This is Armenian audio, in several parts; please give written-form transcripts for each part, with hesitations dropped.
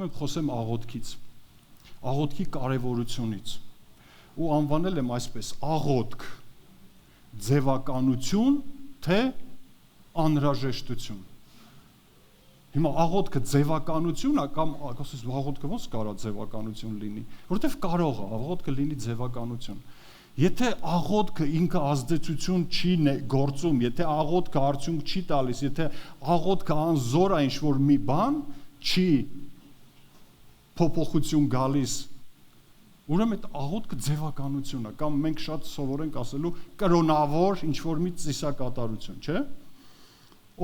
եմ խոսեմ աղոթքից, աղոթքի կարևորությունից ու անվանել եմ այսպես աղոթք ձևականություն թե անհրաժեշտություն։ Հիմա աղոթքը ձևականություն է կամ ասես աղոթքը ոնց կարա ձևականություն լինի, որովհետև կարող է աղոթքը լինի ձևականություն։ Եթե աղոթքը ինքը ազդեցություն չի գործում, եթե աղոթքը արդյունք չի տալիս, եթե աղոթքը անզոր է ինչ-որ մի բան, չի փոփոխություն գալիս, ուրեմն այդ աղոթքը ձևականություն է, կամ մենք շատ սովորենք ասելու կրոնավոր ինչ-որ մի ծիսակատարություն, չէ՞։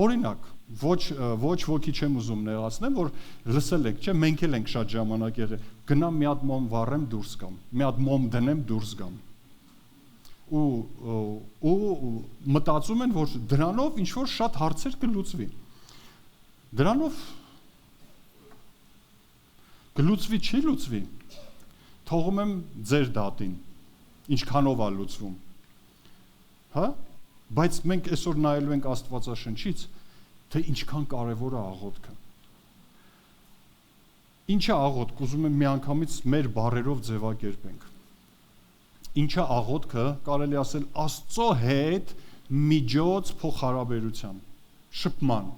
Օրինակ, ոչ ոքի չեմ ուզում նեղացնեմ, որ լսել եք, չէ՞, մենք էլ ենք շատ ժամանակ եղել, գնամ մի հատ մոմ վառեմ դուրս գամ, մի հատ մոմ դնեմ դուրս գամ։ Ու մտածում են, որ դրանով ինչ որ շատ հարցեր կլուծվի։ Դրանով կլուծվի, չի լուծվի։ Թողում եմ ձեր դատին, ինչքանով է լուծվում։ Հա? Բայց մենք այսօր նայելու ենք Աստվածաշնչից, թե ինչքան կարևոր է աղոթքը։ Ինչ է աղոթք, ուզում եմ միանգամից մեր բառերով ձևակերպենք։ Ինչ է աղոթքը, կարելի ասել Աստծո հետ միջոց փոխհարաբերության, շփման։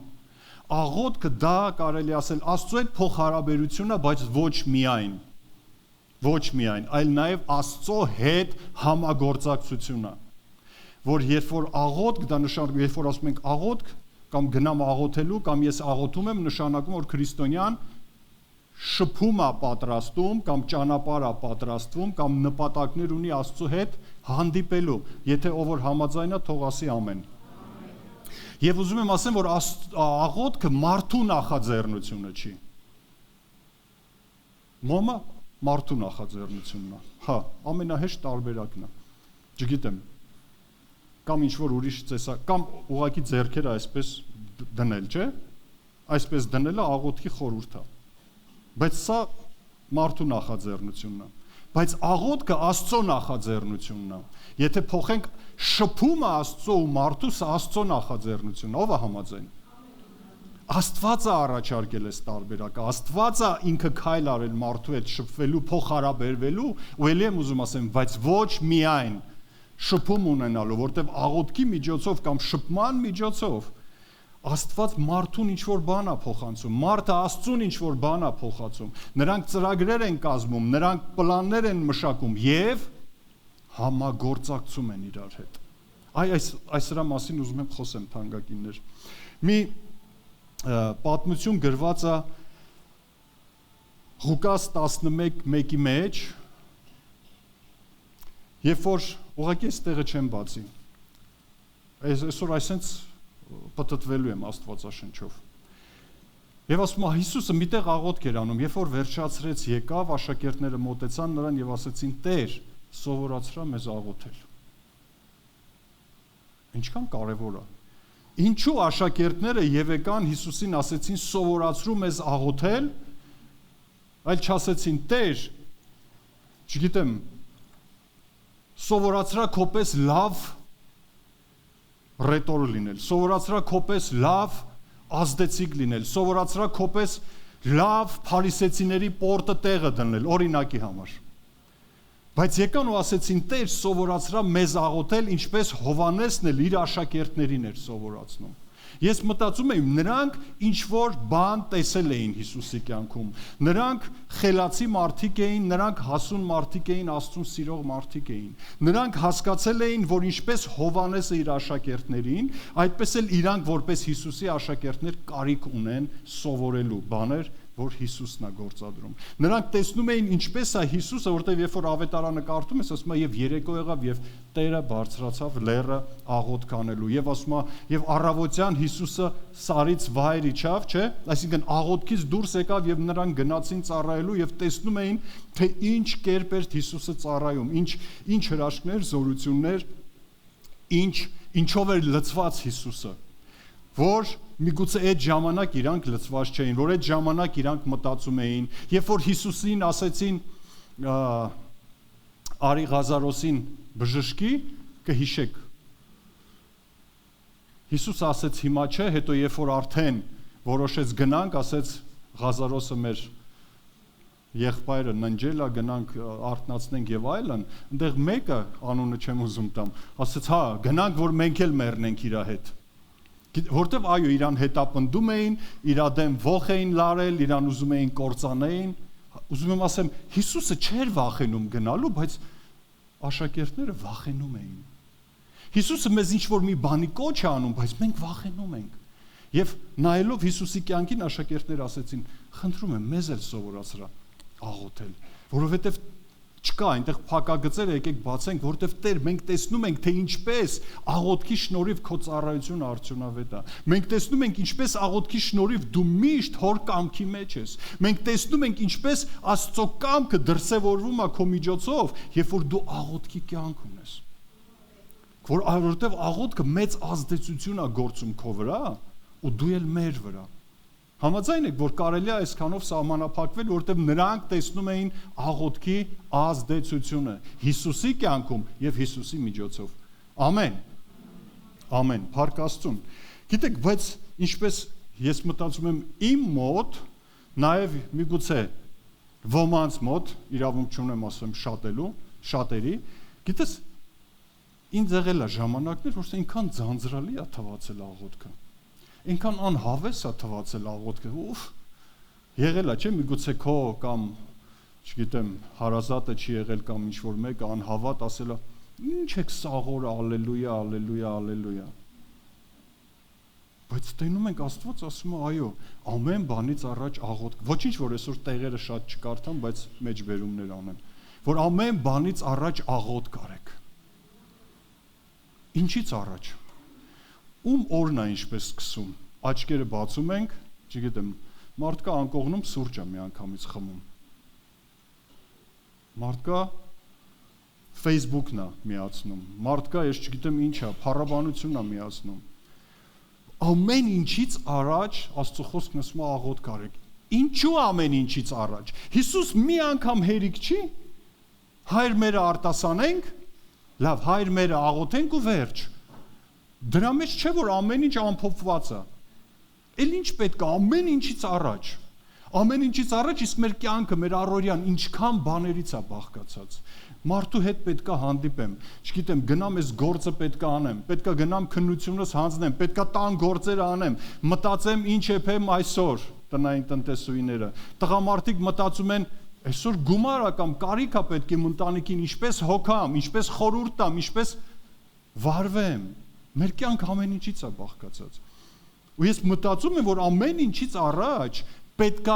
Աղոթքը դա կարելի ասել Աստծո հետ փոխհարաբերությունն է, բայց ոչ միայն, այլ նաև Աստծո հետ համագործակցությունն է, որ երբ որ աղոթք, դա նշանակում, երբ որ ասում ենք աղոթք, կամ գնամ աղոթելու, կամ ես աղոթում եմ, նշանակում որ քրիստոնյան շփում է պատրաստում, կամ ճանապարհ է պատրաստվում, կամ նպատակներ ունի Աստծո հետ հանդիպելու, եթե ով որ համաձայն է, թող ասի ամեն։ Եվ ուզում եմ ասեմ, որ աղոթքը մարդու նախաձեռնությունը չի։ Մոմը մարդու նախաձեռնությունն է։ Հա, ամենահեշտ տարբերակն է։ Չգիտեմ, կամ ինչ-որ ուրիշ ծեսա, կամ ուղղակի ձեռքերը այսպես դնել, չէ՞։ Այսպես դնելը աղոթքի խորհուրդ է։ Բայց սա մարդու նախաձեռնությունն է։ Բայց աղոթքը Աստծո նախաձեռնությունն է։ Եթե փոխենք շփումը Աստծո ու մարդու, սա Աստծո նախաձեռնությունն է, ով է համաձայն։ Աստված է առաջարկել այս տարբերակը, Աստված է ինքը քայլ արել մարդու հետ շփվելու, փոխհարաբերվելու, ու ելի եմ ուզում ասեմ, բայց ոչ միայն շփում ունենալու, որտեղ աղոթքի միջոցով կամ շփման միջոցով Աստված մարդուն ինչ-որ բան է փոխանցում, մարդը Աստծուն ինչ-որ բան է փոխանցում, նրանք ծրագրեր են կազմում, նրանք պլաններ են մշակում եւ համագործակցում են իրար հետ։ Այս սրա մասին ուզում եմ խոսեմ, թանկագիններ։ Մի պատմություն գրված է Ղուկաս 11:1-ի մեջ, երբ որ ուղղակի այս տեղը չեմ բացի։ Այսօր այսենց պտտվելու եմ Աստվածաշնչով։ Եվ ասում է Հիսուսը մի տեղ աղոթք էր անում, երբ որ վերջացրեց եկավ, աշակերտները մոտեցան նրան եւ ասեցին. «Տեր, սովորացրա մեզ աղոթել»։ Ինչքան կարևոր է։ Ինչու աշակերտները եւ եկան Հիսուսին ասեցին սովորացրու մեզ աղոթել, այլ չասեցին Տեր, չգիտեմ, սովորացրա քոպես լավ ռետոր լինել, սովորացրա քոպես լավ ազդեցիկ լինել, սովորացրա քոպես լավ փարիսեցիների պորտը տեղը դնել, օրինակի համար։ Բայց եկան ու ասեցին Տեր, սովորացրա մեզ աղոթել, ինչպես Հովհաննեսն էլ իր աշակերտներին էր սովորացնում։ Ես մտածում եմ, նրանք ինչ-որ բան տեսել էին Հիսուսի կյանքում։ Նրանք խելացի մարդիկ էին, նրանք հասուն մարդիկ էին, Աստծուն սիրող մարդիկ էին։ Նրանք հասկացել էին, որ ինչպես Հովհաննեսը իր աշակերտներին, այդպես էլ իրանք որպես Հիսուսի աշակերտներ կարիք ունեն սովորելու բաներ, որ Հիսուսն է գործադրում։ Նրանք տեսնում էին ինչպես է Հիսուսը, որտեղ երբ որ ավետարանը կարդում ես, ասում է եւ երեկո եղավ եւ Տերը բարձրացավ լեռը աղոթք անելու եւ ասում է եւ առավոտյան Հիսուսը սարից վայր իջավ, չէ՞, այսինքն աղոթքից դուրս եկավ եւ նրանք գնացին ծառայելու եւ տեսնում էին թե ինչ կերպ էր Հիսուսը ծառայում, ինչ հրաշքներ, զորություններ, ինչով էր լցված Հիսուսը, որ միգուցե այդ ժամանակ իրանք լցված չէին, որ այդ ժամանակ իրանք մտածում էին, երբ որ Հիսուսին ասեցին Արի Ղազարոսին բժշկի, կհիշեք։ Հիսուսը ասեց հիմա չէ, հետո երբ որ արդեն որոշեց գնանք, ասեց Ղազարոսը մեր եղբայրը ննջելա, գնանք արթնացնենք եւ այլն, այնտեղ մեկը անունը չեմ ուզում տամ, ասաց, հա, գնանք որ մենք էլ մեռնենք իր հետ։ Որտեվ այո, իրան հետապնդում էին, իր դեմ ոխ էին լարել, իրան ուզում էին կործանեին։ Ուզում եմ ասեմ, Հիսուսը չէր վախենում գնալու, բայց աշակերտները վախենում էին։ Հիսուսը մեզ ինչ-որ մի բանի կոչ է անում, բայց մենք վախենում ենք։ Եվ նայելով Հիսուսի կյանքին աշակերտները ասեցին. «Խնդրում եմ, մեզ էլ սովորացրա աղոթել, որովհետև չկա այնտեղ փակագծեր, եկեք բացենք, որովհետև Տեր, մենք տեսնում ենք, թե ինչպես աղոթքի շնորհիվ քո ծառայությունը արդյունավետ է։ Մենք տեսնում ենք, ինչպես աղոթքի շնորհիվ դու միշտ Հոր կամքի մեջ ես։ Մենք տեսնում ենք, ինչպես Աստծո կամքը դրսևորվում է քո միջոցով, երբ որ դու աղոթքի կյանք ունես։ Որովհետև աղոթքը մեծ ազդեցություն է գործում քո վրա, ու դու էլ մեր վրա։ Համաձայն եք, որ կարելի է այսքանով սահմանափակվել, որովհետև նրանք տեսնում էին աղոթքի ազդեցությունը Հիսուսի կյանքում եւ Հիսուսի միջոցով։ Ամեն։ Ամեն։ Փառք Աստծուն։ Գիտեք, բայց ինչպես ես մտածում եմ իմ մոտ, նաեւ միգուցե ոմանց մոտ իրավունք չունեմ ասեմ շատերի, գիտես, ինձ եղել է ժամանակներ, որ այնքան ձանձրալի է թվացել աղոթքը։ Այնքան անհավես է թվացել աղոթքը, եղել է, չէ՞, միգուցե քո կամ, չգիտեմ, հարազատը չի եղել կամ ինչ-որ մեկը անհավատ ասել է, ինչ եք սաղորը, ալելույա, ալելույա, ալելույա։ Բայց տենում ենք Աստված ասում է, այո, ամեն բանից առաջ աղոթք, ոչինչ որ այսօր տեղերը շատ չկարդամ, բայց մեջբերումներ անեմ, որ ամեն բանից առաջ աղոթք արեք։ Ինչից առաջ։ Ում օրն է ինչպես սկսում, աչքերը բացում ենք, չգիտեմ, մարդկա անկողնում սուրճ է միանգամից խմում, մարդկա Facebook-ն է միացնում, մարդկա ես չգիտեմ ինչ է, փառաբանությունն է միացնում, ամեն ինչից առաջ Աստծո խոսքն ասում է աղոթք արեք, ինչու ամեն ինչից առաջ, Հիսուս մի անգամ հերիք չի, Հայր մերը արտասանենք, լավ, Հայր մերը աղոթենք ու վերջ, դրա մեջ չէ որ ամեն ինչ ամփոփված է։ Էլ ինչ պետք է ամեն ինչից առաջ իսկ մեր կյանքը, մեր առօրյան ինչքան բաներից է բաղկացած։ Մարդու հետ պետք է հանդիպեմ, չգիտեմ, գնամ այս գործը պետք է անեմ, պետք է գնամ քննությունս հանձնեմ, պետք է տան գործերը անեմ, մտածեմ ինչ եփեմ այսօր, տնային տնտեսուհիները։ Տղամարդիկ մտածում են այսօր գումար է կամ կարիք է պետք է ընտանիքին ինչպես հոգամ, ինչպես խորհուրդ տամ, ինչպես վարվեմ։ Մեր կյանք ամեն ինչից է բաղկացած։ Ու ես մտածում եմ, որ ամեն ինչից առաջ պետքա,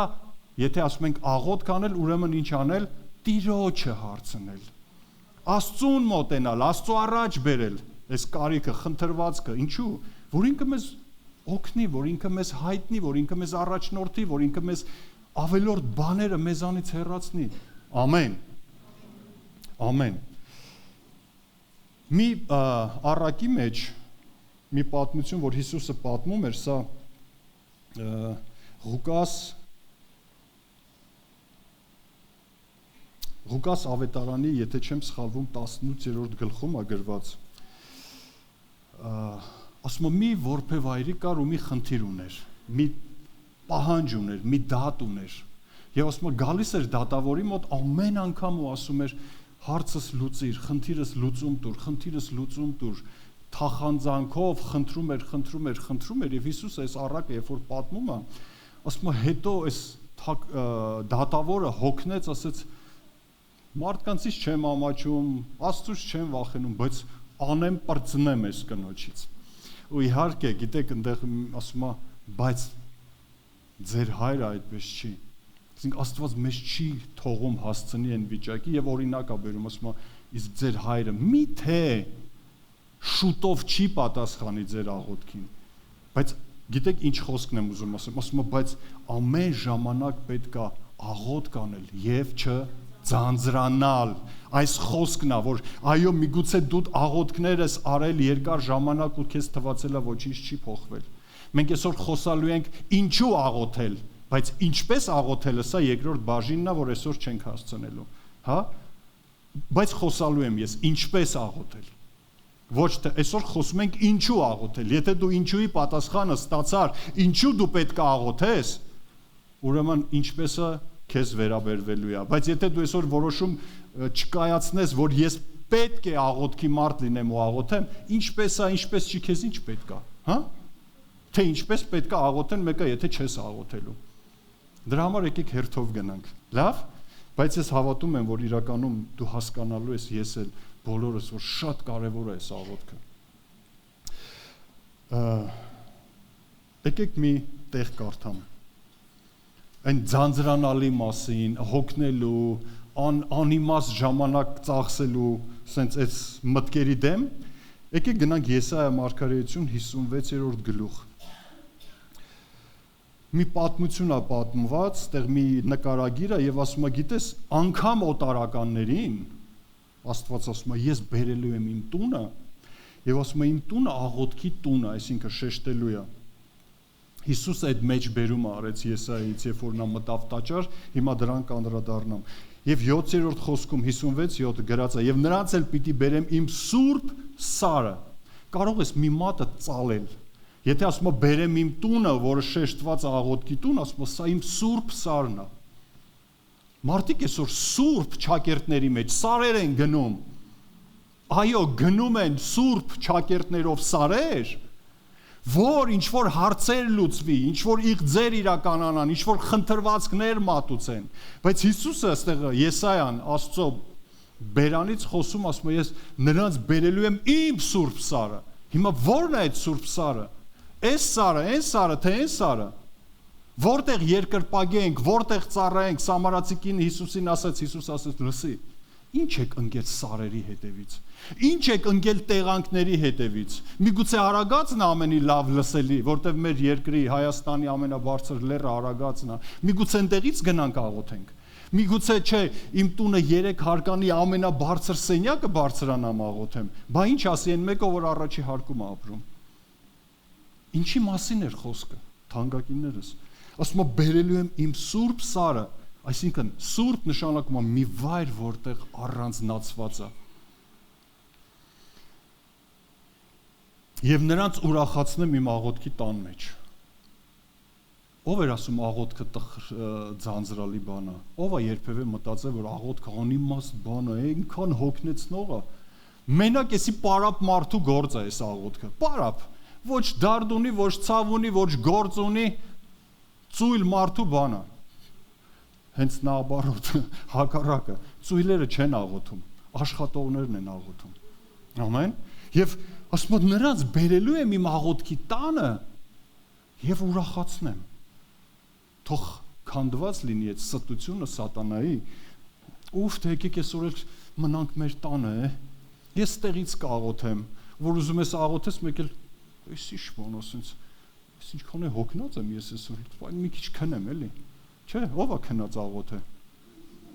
եթե ասում ենք աղոթք անել, ուրեմն ինչ անել, Տիրոջը հարցնել։ Աստծուն մոտենալ, Աստծո առաջ բերել այս կարիքը, խնդրվածքը, ինչու, որ ինքը մեզ օգնի, որ ինքը մեզ հայտնի, որ ինքը մեզ առաջնորդի, որ ինքը մեզ ավելորդ բաները մեզանից հեռացնի։ Ամեն։ Ամեն։ Մի առակի մեջ մի պատմություն, որ Հիսուսը պատմում էր, սա Ղուկաս ավետարանի, եթե չեմ սխալվում, 18-րդ գլխում է գրված, ասում է մի որբևայրի կար ու մի խնդիր ուներ, մի պահանջ ուներ, մի դատ ուներ, եւ ասում է գալիս էր դատավորի մոտ ամեն անգամ ու ասում էր հարցս լուծիր, խնդիրս լուծում տուր, թախանձանքով խնդրում էր եւ Հիսուսը այս առակը երբ որ պատմում է, ասում է հետո այս դատավորը հոգնեց, ասեց մարդկանցից չեմ ամաչում, Աստծուց չեմ վախենում, բայց անեմ պրծնեմ այս կնոջից։ Ու իհարկե, գիտեք, այնտեղ ասում է, բայց ձեր հայրը այդպես չի։ Այսինքն Աստված մեզ չի թողում հասցնի այն վիճակի եւ օրինակ է բերում, ասում է, իսկ ձեր հայրը միթե շուտով չի պատասխանի ձեր աղոթքին։ Բայց գիտեք ինչ խոսքն եմ ուզում ասում է, բայց ամեն ժամանակ պետք է աղոթք անել եւ չձանձրանալ։ Այս խոսքն է, որ այո, միգուցե դու աղոթքներ ես արել երկար ժամանակ ու քեզ թվացել է ոչինչ չի փոխվել։ Մենք այսօր խոսալու ենք ինչու աղոթել, բայց ինչպես աղոթելը, սա երկրորդ բաժինն է, որ այսօր չենք հասցնելու, հա? Բայց խոսալու եմ ես ինչպես աղոթել։ Ոչ թե այսօր խոսում ենք ինչու աղոթել։ Եթե դու ինչուի պատասխանը ստացար, ինչու դու պետք է աղոթես, ուրեմն ինչպեսը քեզ վերաբերվելու է, բայց եթե դու այսօր որոշում չկայացնես, որ ես պետք է աղոթքի մարդ լինեմ ու աղոթեմ, ինչպես է, ինչպես չի, քեզ ինչ պետք է, հա? Թե ինչպես պետք է աղոթեն մեկը, եթե չես աղոթելու։ Դրա համար եկեք հերթով գնանք։ Լավ, բայց ես հավատում եմ, որ իրականում դու հասկանալու ես, ես էլ բոլորս, որ շատ կարևոր է այս աղոթքը։ Եկեք մի տեղ կարդամ։ Այն ձանձրանալի մասին, հոգնելու, անիմաստ ժամանակ ծախսելու, սենց այս մտքերի դեմ, եկեք գնանք Եսայա մարգարեություն 56-րդ գլուխ։ Մի պատմություն է պատմված, այդտեղ մի նկարագիր է եւ ասում է, գիտես, անգամ օտարականներին Աստված ասում է, ես բերելու եմ իմ տունը եւ ասում է, իմ տունը աղոթքի տունը, այսինքն շեշտելու է։ Հիսուսը այդ մեջ բերումը արեց Եսայից, երբ որ նա մտավ տաճար, հիմա դրան կանդրադառնամ։ Եվ 7-րդ խոսքում 56:7 գրած է, եւ նրանց էլ պիտի բերեմ իմ սուրբ սարը։ Կարող ես մի մատը ծալել։ Եթե ասում եմ բերեմ իմ տունը, որը շեշտված է աղոթքի տուն, ասում եմ սա իմ սուրբ սարն է։ Մարդիկ այսօր սուրբ ճակերտների մեջ սարեր են գնում։ Այո, գնում են սուրբ ճակերտներով սարեր, որ ինչ որ հարցեր լուծվի, ինչ որ իղձեր իրականանան, ինչ որ խնդրվածքներ մատուցեն։ Բայց Հիսուսը այստեղ Եսայան Աստծո բերանից խոսում ասում է, ես նրանց բերելու եմ իմ սուրբ սարը։ Հիմա ո՞րն է այդ սուրբ սարը։ Այս սարը, այն սարը, թե այն սարը։ Որտեղ երկրպագենք, որտեղ ծառայենք, Սամարացի կինը Հիսուսին ասաց, Հիսուս ասաց, լսի, ինչ եք ընկել սարերի հետևից։ Ինչ եք ընկել տեղանքների հետևից։ Միգուցե Արագածն է ամենի լավ լսելի, որտեղ մեր երկրի Հայաստանի ամենաբարձր լեռը Արագածն է։ Միգուցե այնտեղից գնանք աղոթենք։ Միգուցե չէ, իմ տունը 3 հարկանի ամենաբարձր սենյակը բարձրանամ աղոթեմ։ Բա ինչ ասի այն մեկը, որ առաջի հարկում է ապրում։ Ինչի մասին էր խոսքը, թանկագիններս։ Ասում եմ, բերելու եմ իմ սուրբ սարը, այսինքն սուրբ նշանակում է մի վայր, որտեղ առանձնացված է։ Եվ նրանց ուրախացնեմ իմ աղոթքի տան մեջ։ Ով էր ասում աղոթքը ձանձրալի բան է։ Ով է երբևէ մտածել, որ աղոթքը անիմաստ բան է, այնքան հոգնեցնող է։ Մենակ էսի պարապ մարդու գործ է այս աղոթքը։ Պարապ, ոչ դարդ ունի, ոչ ցավ ունի, ոչ գործ ունի, ծույլ մարդու բան է։ Հենց նաբարոտ, հակառակը, ծույլերը չեն աղոթում, աշխատողներն են աղոթում։ Ամեն։ Եվ ասում եմ, նրանց բերելու եմ իմ աղոթքի տանը եւ ուրախացնեմ։ Թող քանդված լինի այդ ստությունը սատանայի։ Ուֆ, թե եկեք այսօր էլ մնանք մեր տանը, Ես ստեղից կաղոթեմ, որ ուզում ես աղոթես, մեկ էլ այս ինչ բան ասենց, այս ինչքան է հոգնած եմ ես այսօր, մի քիչ քնեմ էլի։ Չէ, ով է քնած աղոթե։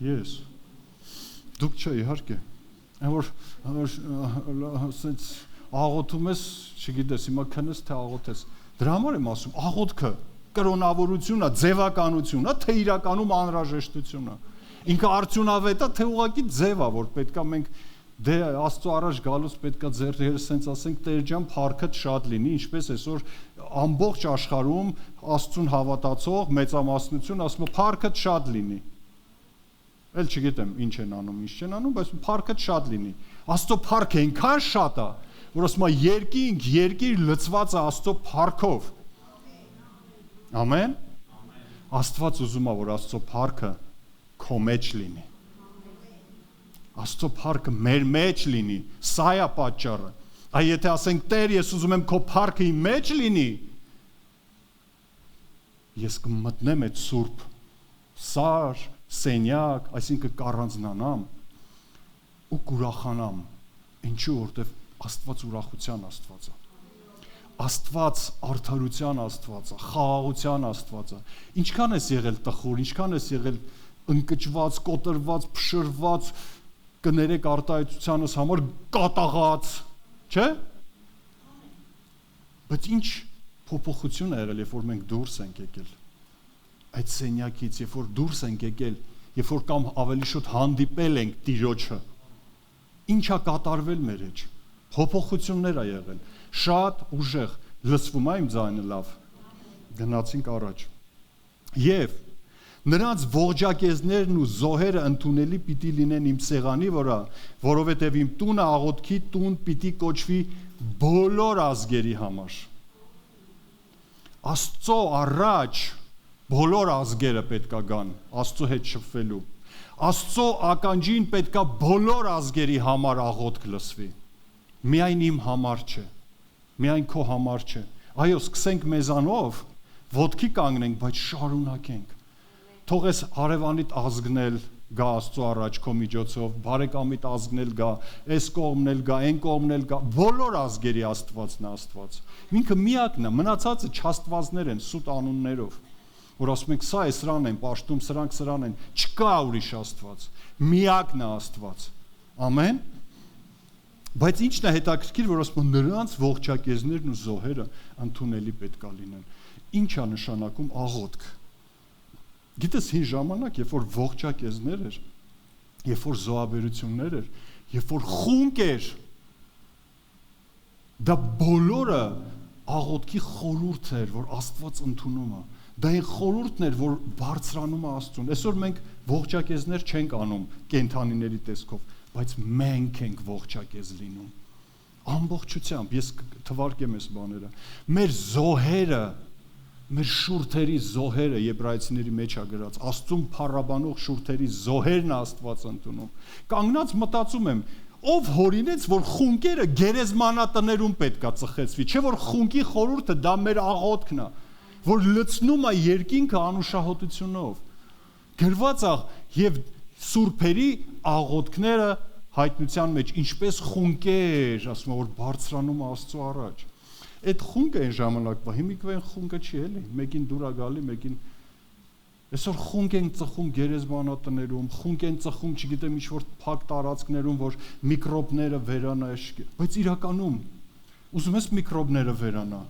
Ես։ Դուք չէ, իհարկե։ Որ ասենց աղոթում ես, չգիտես, հիմա քնես թե աղոթես։ Դրա համար եմ ասում, աղոթքը կրոնավորությունն է, ձևականությունն է, թե իրականում անհրաժեշտությունն է։ Ինքը արդյունավետ է, թե ուղղակի ձև է, որ պետքա մենք դե Աստծո առաջ գալուց պետքա ձեռքերս sense ասենք Տեր ջան, փառքդ շատ լինի, ինչպես այսօր ամբողջ աշխարհում Աստծուն հավատացող մեծամասնություն ասում է փառքդ շատ լինի։ Էլ չգիտեմ ինչ են անում, ինչ չեն անում, բայց փառքդ շատ լինի։ Աստծո փառքը այնքան շատ է, որ ասում է երկիր լցված է Աստծո փառքով։ Ամեն։ Աստված ուզում է, որ Աստծո փառքը քո մեջ լինի։ Աստծո փառքը մեր մեջ լինի, սա է պատճառը։ Այ եթե ասենք Տեր, ես ուզում եմ քո փառքը իմ մեջ լինի, ես կմտնեմ այդ սուրբ սար, սենյակ, այսինքն կառանձնանամ ու կուրախանամ։ Ինչու, որտեվ Աստված ուրախության Աստված է։ Աստված արդարության Աստված է, խաղաղության Աստված է։ Ինչքան ես եղել տխուր, ինչքան ես եղել ընկճված, կոտրված, փշրված, կներեք արտահայտությանս համար կատաղած, չէ՞։ Բայց ինչ փոփոխություն է եղել, երբ որ մենք դուրս ենք եկել այդ սենյակից, երբ որ դուրս ենք եկել, երբ որ կամ ավելի շուտ հանդիպել ենք Տիրոջը, ինչ է կատարվել մեր մեջ, փոփոխություններ է եղել, շատ ուժեղ, լսվում է իմ ձայնը լավ, գնացինք առաջ։ Եվ Նրանց ողջակեզներն ու զոհերը ընդունելի պիտի լինեն իմ սեղանի վրա, որովհետև իմ տունը աղոթքի տուն պիտի կոչվի բոլոր ազգերի համար։ Աստծո առաջ բոլոր ազգերը պետքա գան, Աստծո հետ շփվելու։ Աստծո ականջին պետքա բոլոր ազգերի համար աղոթք լսվի։ Միայն իմ համար չէ, միայն քո համար չէ։ Այո, սկսենք մեզանով, ոտքի կանգնենք, բայց շարունակենք։ Թող այս հարևանիդ ազգն էլ գա Աստծո առաջ քո միջոցով, բարեկամիդ ազգն էլ գա, այս կողմն էլ գա, այն կողմն էլ գա, բոլոր ազգերի Աստվածն է Աստված։ Ինքը միակն է, մնացածը չաստվածներ են սուտ անուններով, որ ասում ենք սա է սրան են, պաշտում սրանք սրան են, չկա ուրիշ Աստված, միակն է Աստված։ Ամեն։ Բայց ինչն է հետաքրքիր, որ ասում են նրանց ողջակեզներն ու զոհերը ընդունելի պետք է լինեն։ Ինչ է նշանակում աղոթք։ Գիտես հին ժամանակ, երբ որ ողջակեզներ էր, երբ որ զոհաբերություններ էր, երբ որ խունկ էր, դա բոլորը աղոթքի խորհուրդ էր, որ Աստված ընդունում է։ Դա այն խորհուրդն էր, որ բարձրանում է Աստծուն։ Այսօր մենք ողջակեզներ չենք անում կենդանիների տեսքով, բայց մենք ենք ողջակեզ լինում։ Ամբողջությամբ ես թվարկեմ այս բաները։ Մեր զոհերը, մեր շուրթերի զոհերը Եբրայեցիների մեջ է գրած, Աստծուն փառաբանող շուրթերի զոհերն Աստված ընդունում։ Կանգնած մտածում եմ, ով հորինեց, որ խունկերը գերեզմանատներում պետքա ծխեցվի, չէ որ խունկի խորհուրդը դա մեր աղոթքն է, որ լցնում է երկինքը անուշահոտությունով։ Գրված է եւ սուրբերի աղոթքները հայտնության մեջ ինչպես խունկեր, ասում որ բարձրանում Աստծո առաջ։ Այդ խունկը այն ժամանակվա, հիմիկվա այն խունկը չի էլի, մեկին դուր է գալի, մեկին այսօր խունկ են ծխում գերեզմանատներում, խունկ են ծխում, չգիտեմ ինչ-որ փակ տարածքներում, որ միկրոբները վերանա, բայց իրականում ուզում ես միկրոբները վերանա,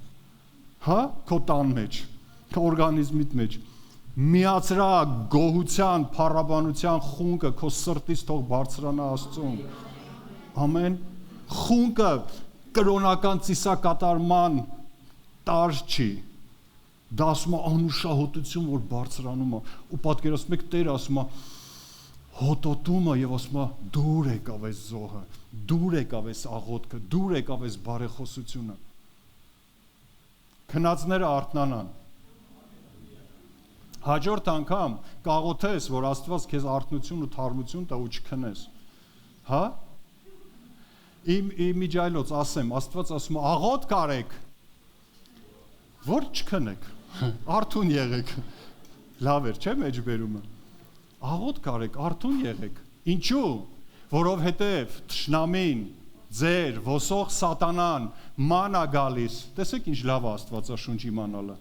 հա, քո տան մեջ, քո օրգանիզմիդ մեջ, միացրա գոհության, փառաբանության խունկը քո սրտից թող բարձրանա Աստծուն։ Ամեն։ Խունկը կրոնական ծիսակատարման տար չի։ Դա ասում է անուշահոտություն, որ բարձրանում է, ու պատկերացնում եք Տերը ասում է հոտոտում է եւ ասում է դուր եկավ այս զոհը, դուր եկավ այս աղոթքը, դուր եկավ այս բարեխոսությունը։ Քնածները արթնանան։ Հաջորդ անգամ կաղոթես, որ Աստված քեզ արթնություն ու թարմություն տա ու չքնես։ Հա? Իմ միջայլոց ասեմ, Աստված ասում է աղոթք արեք, որ չքնեք, արթուն եղեք։ Լավ էր, չէ՞ մեջբերումը։ Աղոթք արեք, արթուն եղեք։ Ինչու՞։ Որովհետև թշնամին, ձեր ոսող սատանան ման է գալիս։ Տեսեք ինչ լավ է Աստվածաշունչ իմանալը։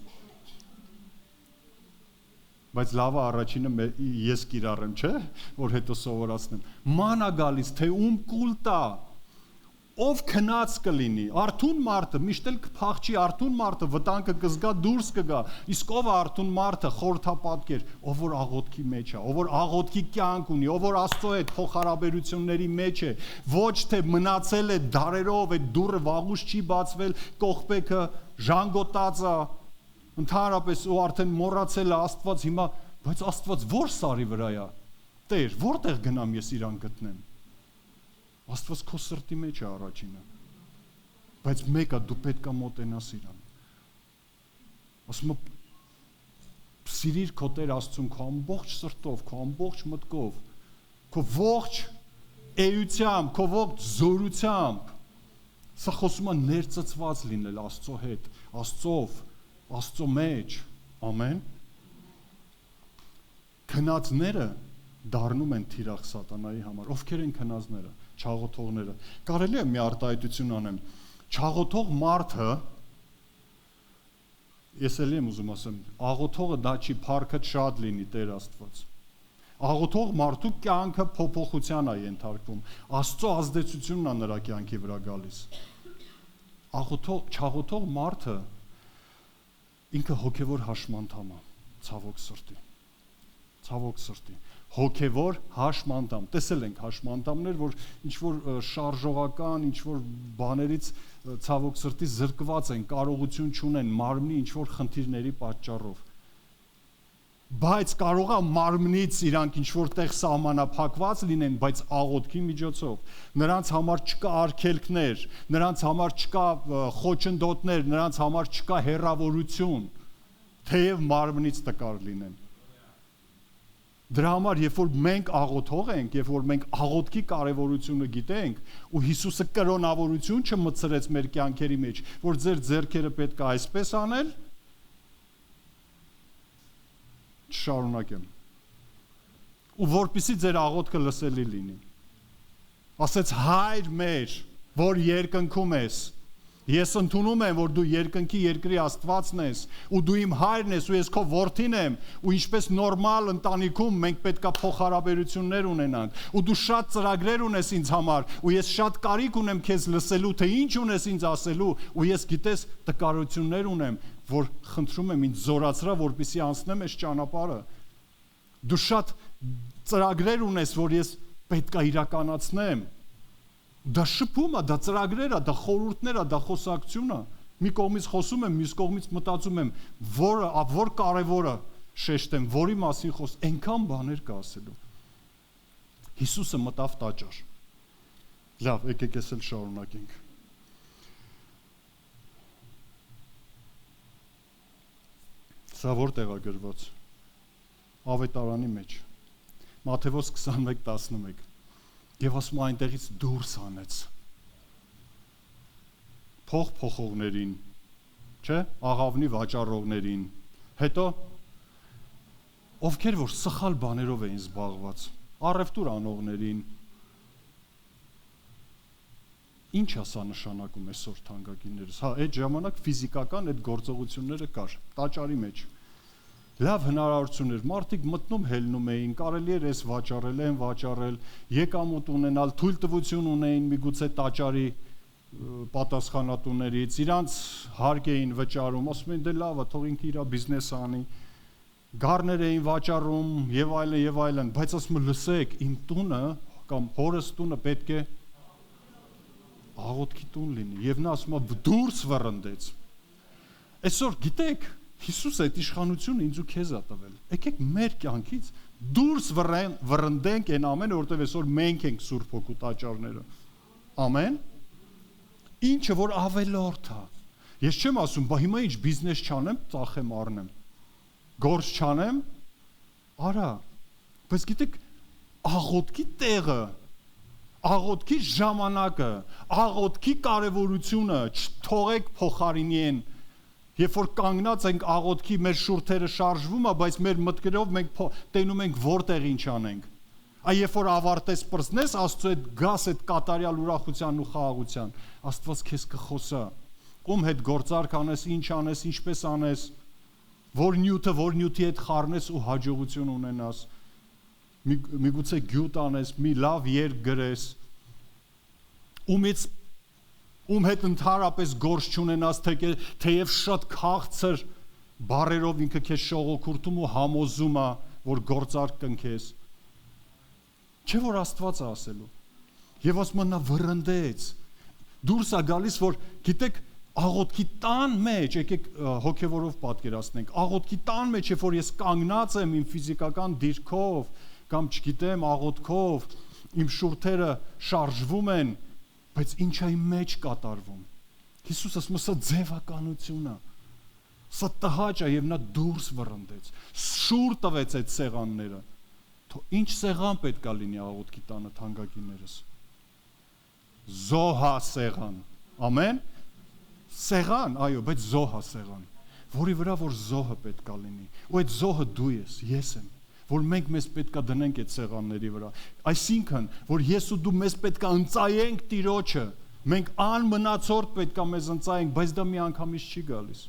Բայց լավը առաջինը ես կիրառեմ, չէ՞, որ հետո սովորացնեմ։ Ման է գալիս, թե ում կուլ տա, ով քնած կլինի, արթուն մարդը միշտ էլ կփախչի, արթուն մարդը վտանգը կզգա, դուրս կգա, իսկ ով է արթուն մարդը, խորհրդապատկեր, ով որ աղոթքի մեջ է, ով որ աղոթքի կյանք ունի, ով որ Աստծո հետ փոխհարաբերությունների մեջ է, ոչ թե մնացել է դարերով, այդ դուռը վաղուց չի բացվել, կողպեքը ժանգոտած է, ընդհանրապես ու արդեն մոռացել է Աստված հիմա, բայց Աստված ո՞ր սարի վրա է։ Տեր, որտեղ գնամ ես իրան գտնեմ։ Աստված քո սրտի մեջ է առաջինը, բայց մեկը դու պետք է մոտենաս իրան։ Ասում եմ, սիրիր քո Տեր Աստծուն քո ամբողջ սրտով, քո ամբողջ մտքով, քո ողջ էությամբ, քո ողջ զորությամբ։ Սա խոսում է ներծծված լինել Աստծո հետ, Աստծով, Աստծո մեջ, ամեն։ Քնածները դառնում են թիրախ սատանայի համար։ Ովքեր են քնածները, չաղոթողները։ Կարելի է մի արտահայտություն անեմ։ Չաղոթող մարդը, ես էլ եմ ուզում ասեմ, աղոթողը դա չի փառքը շատ լինի Տեր Աստված։ Աղոթող մարդու կյանքը փոփոխության է ենթարկվում։ Աստծո ազդեցությունն է նրա կյանքի վրա գալիս։ Չաղոթող մարդը ինքը հոգևոր հաշմանդամ է, ցավոք սրտի, հոգևոր հաշմանդամ, տեսել ենք հաշմանդամներ, որ ինչ-որ շարժողական, ինչ-որ բաներից ցավոք սրտի զրկված են, կարողություն չունեն մարմնի ինչ-որ խնդիրների պատճառով։ բայց կարող է մարմնից իրանք ինչ որտեղ սահմանափակված լինեն, բայց աղոթքի միջոցով նրանց համար չկա արգելքներ, նրանց համար չկա խոչընդոտներ, նրանց համար չկա հեռավորություն, թեև մարմնից տկար լինեն։ Դրա համար, երբ որ մենք աղոթող ենք, երբ որ մենք աղոթքի կարևորությունը գիտենք, ու Հիսուսը կրոնավորություն չմտցրեց մեր կյանքերի մեջ, որ ձեր ձեռքերը պետք է այսպես անել, չշարունակեմ։ Ու որպեսզի ձեր աղոթքը լսելի լինի։ Ասեց Հայր մեր, որ երկնքում ես, ես ընդունում եմ, որ դու երկնքի երկրի Աստվածն ես, ու դու իմ հայրն ես, ու ես քո որդին եմ, ու ինչպես նորմալ ընտանիքում մենք պետքա փոխհարաբերություններ ունենանք, ու դու շատ ծրագրեր ունես ինձ համար, ու ես շատ կարիք ունեմ քեզ լսելու, թե ինչ ունես ինձ ասելու, ու ես գիտես տկարություններ ունեմ, որ խնդրում եմ ինձ զորացրա, որպեսզի անցնեմ այս ճանապարհը։ Դու շատ ծրագրեր ունես, որ ես պետքա իրականացնեմ։ Դա շփում է, դա ծրագրեր է, դա խորհուրդներ է, դա խոսակցություն է։ Մի կողմից խոսում եմ, մյուս կողմից մտածում եմ, որ կարևորը շեշտեմ, որի մասին այնքան բաներ կա ասելու։ Հիսուսը մտավ տաճար։ Լավ, եկեք ես էլ շարունակենք։ Սա որտեղ է գրված։ Ավետարանի մեջ։ Մատթեոս 21:11 Եվ ասում այնտեղից դուրս անեց փոխողներին, չէ, աղավնի վաճառողներին, հետո ովքեր որ սխալ բաներով էին զբաղված, առևտուր անողներին։ Ինչ է սա նշանակում այսօր թանկագիններս։ Հա, այդ ժամանակ ֆիզիկական այդ գործողությունները կար, տաճարի մեջ։ Լավ հնարավորություն էր, մարդիկ մտնում հելնում էին, կարելի էր էս վաճառել, այն վաճառել, եկամուտ ունենալ, թույլտվություն ունեին միգուցե տաճարի պատասխանատուներից, իրանց հարկ էին վճարում, ասում էին դե լավ է, թող ինքը իր բիզնեսը անի, գառներ էին վաճառում եւ այլն, բայց ասում եմ լսեք, իմ տունը կամ հորս տունը պետք է աղոթքի տուն լինի, եւ նա ասում է դուրս վռնդեց։ Այսօր գիտեք Հիսուսը այդ իշխանությունը ինձ ու քեզ է տվել։ Եկեք մեր կյանքից դուրս վռնդենք այն ամենը, որտեղ այսօր մենք ենք Սուրբ Հոգու տաճարները։ Ամեն։ Ինչը որ ավելորդ է։ Ես չեմ ասում, բա հիմա ինչ բիզնես չանեմ, ծախեմ առնեմ։ Գործ չանեմ, արա։ Բայց գիտեք, աղոթքի տեղը, աղոթքի ժամանակը, աղոթքի կարևորությունը չթողեք փոխարինեն։ Երբ որ կանգնած ենք աղոթքի մեր շուրթերը շարժվում է, բայց մեր մտքերով մենք տենում ենք որտեղ ինչ անենք։ Այ երբ որ ավարտես պրծնես, Աստծո հետ գաս այդ կատարյալ ուրախությանն ու խաղաղության, Աստված քեզ կխոսա։ Ում հետ գործարք անես, ինչ անես, ինչպես անես, որ նյութի հետ խառնես ու հաջողություն ունենաս։ Միգուցե գյուտ անես, մի լավ երգ գրես։ Ում հետ ընդհանրապես գործ չունենաս, թեև շատ քաղցր բառերով ինքը քեզ շողոքորթում ու համոզում է, որ գործարք կնքես։ Չէ՞ որ Աստված է ասելու։ Եվ ասում նա վռնդեց։ Դուրս է գալիս, որ գիտեք, աղոթքի տան մեջ, եկեք հոգևորով պատկերացնենք, աղոթքի տան մեջ, երբ որ ես կանգնած եմ իմ ֆիզիկական դիրքով, կամ չգիտեմ, աղոթքով, իմ շուրթերը շարժվում են, բայց ինչ է իմ մեջ կատարվում։ Հիսուսը ասում է, սա ձևականություն է, սա տհաճ է, եւ նա դուրս վռնդեց, շուռ տվեց այդ սեղանները։ Ինչ սեղան պետք է լինի աղոթքի տանը, թանկագիններս։ Զոհա սեղան, ամեն։ Սեղան, այո, բայց զոհա սեղան, որի վրա որ զոհը պետք է լինի, ու այդ զոհը դու ես եմ, որ մենք մեզ պետքա դնենք այդ սեղանների վրա։ Այսինքն, որ ես ու դու մեզ պետքա ընծայենք Տիրոջը, մենք անմնացորդ պետքա մեզ ընծայենք, բայց դա միանգամից չի գալիս։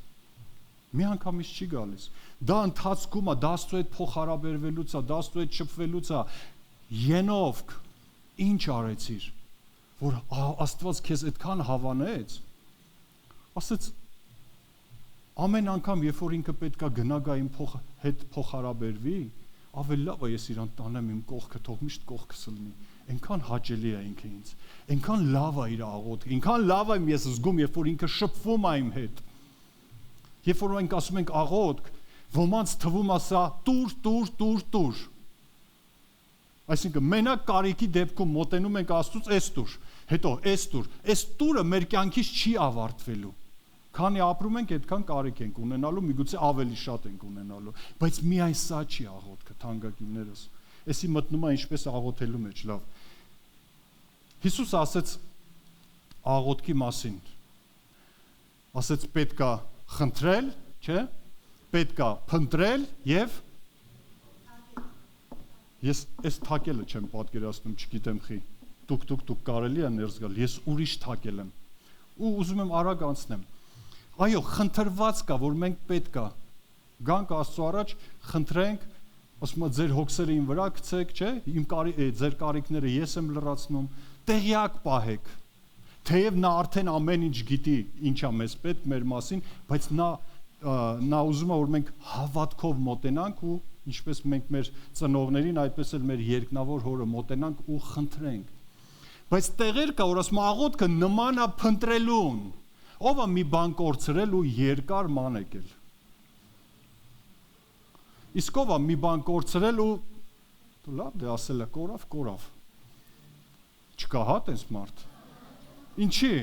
Միանգամից չի գալիս։ Դա ընթացքում է, դա Աստծո հետ փոխհարաբերվելուց է, դա Աստծո հետ շփվելուց է։ Ենովք, ինչ արեցիր, որ Աստված քեզ այդքան հավանեց։ Ասեց ամեն անգամ, երբ որ ինքը պետքա գնա գա իմ հետ փոխհարաբերվի, ավելի լավ է ես իրան տանեմ իմ կողքը, թող միշտ կողքս լինի։ Այնքան հաճելի է ինքը ինձ։ Այնքան լավ է իր աղոթքը, այնքան լավ եմ ես զգում, երբ որ ինքը շփվում է իմ հետ։ Երբ որ մենք ասում ենք աղոթք, Ոմանց թվում է սա տուր։ Այսինքն մենակ կարիքի դեպքում մոտենում ենք Աստծուց, էս տուր, հետո էս տուր։ Էս տուրը մեր կյանքից չի ավարտվելու։ Քանի ապրում ենք, այդքան կարիք ենք ունենալու, միգուցե ավելի շատ ենք ունենալու, բայց միայն սա չի աղոթքը, թանկագիններս։ Էսի մտնում է ինչպես աղոթելու մեջ, լավ։ Հիսուս ասեց աղոթքի մասին։ Ասեց պետքա խնդրել, չէ՞։ Պետքա փնտրել եւ ես այս թակելը չեմ պատկերացնում, չգիտեմ խի։ Տուկ կարելի է ներս գալ, ես ուրիշ թակել եմ։ Ու ուզում եմ արագ անցնեմ։ Այո, խնդրված կա, որ մենք պետքա գանք Աստծո առաջ, խնդրենք, ասում եմ ձեր հոգսերը իմ վրա գցեք, չէ՞, ձեր կարիքները ես եմ լրացնում, տեղյակ պահեք։ Թեև նա արդեն ամեն ինչ գիտի, ինչա մեզ պետք մեր մասին, բայց նա ուզում է, որ մենք հավատքով մոտենանք ու ինչպես մենք մեր ծնողներին, այդպես էլ մեր երկնավոր հորը մոտենանք ու խնդրենք։ Բայց տեղեր կա, որ ասում աղոթքը նման է փնտրելուն։ Ով է մի բան կորցրել ու երկար ման եկել։ Իսկ ով է մի բան կորցրել ու լավ դե ասել է կորավ։ Չկա հա տես մարդ։ Ինչի՞։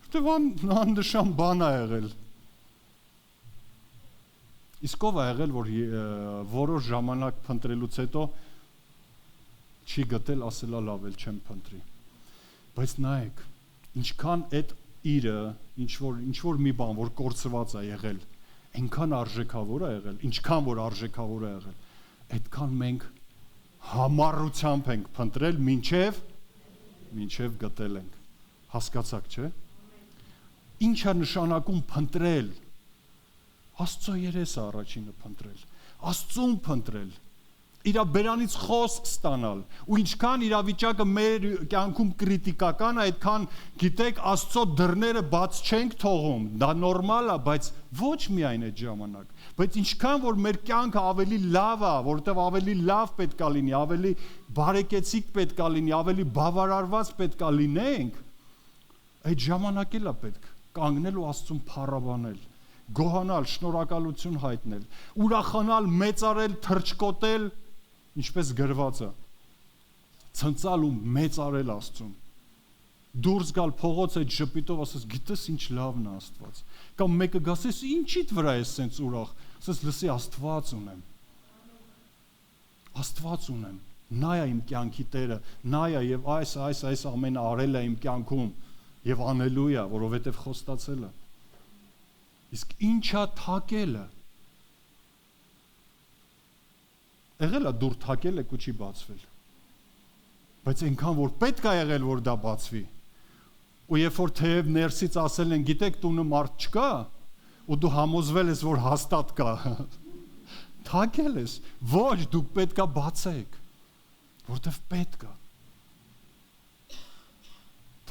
Որտեվ աննշան բան է եղել։ Իսկ ով է եղել, որ որոշ ժամանակ փնտրելուց հետո չի գտել, ասելա լավ էլ չեմ փնտրի։ Բայց նայեք, ինչքան այդ իրը, ինչ որ մի բան, որ կորցված է եղել, այնքան արժեքավոր է եղել, ինչքան որ արժեքավոր է եղել, այդքան մենք համառությամբ ենք փնտրել, մինչև գտել ենք։ Հասկացաք, չէ՞։ Ինչ է նշանակում փնտրել։ Աստծո երեսը առաջինը փնտրել, Աստծուն փնտրել, իր բերանից խոսք ստանալ, ու ինչքան իրավիճակը մեր կյանքում կրիտիկական է, այդքան գիտեք Աստծո դռները բաց չենք թողում, դա նորմալ է, բայց ոչ միայն այդ ժամանակ, բայց ինչքան որ մեր կյանքը ավելի լավ է, որովհետև ավելի լավ պետք է լինի, ավելի բարեկեցիկ պետք է լինի, ավելի բավարարված պետք է լինենք, այդ ժամանակ էլ է պետք կանգնել ու Աստծուն փառաբանել, գոհանալ, շնորհակալություն հայտնել, ուրախանալ, մեծարել, թրջկոտել, ինչպես գրված է, ցնցալ ու մեծարել Աստծուն, դուրս գալ փողոց այդ ժպիտով, ասես գիտես ինչ լավն է Աստված, կամ մեկը գասես ինչիդ վրա ես սենց ուրախ, ասես լսի Աստված ունեմ, նա է իմ կյանքի Տերը, նա է եւ այս ամենը արել է իմ կյանքում եւ անելու է, որովհետեւ խոստացել է։ Իսկ ինչա թակելը։ Եղել է դուր թակել եք ու չի բացվել։ Բայց այնքան որ պետք է եղել որ դա բացվի։ Ու երբ որ թեև ներսից ասել են, գիտեք տունը մարդ չկա, ու դու համոզվել ես որ հաստատ կա։ Թակել ես, ոչ դուք պետք է բացեք, որտեվ պետք է։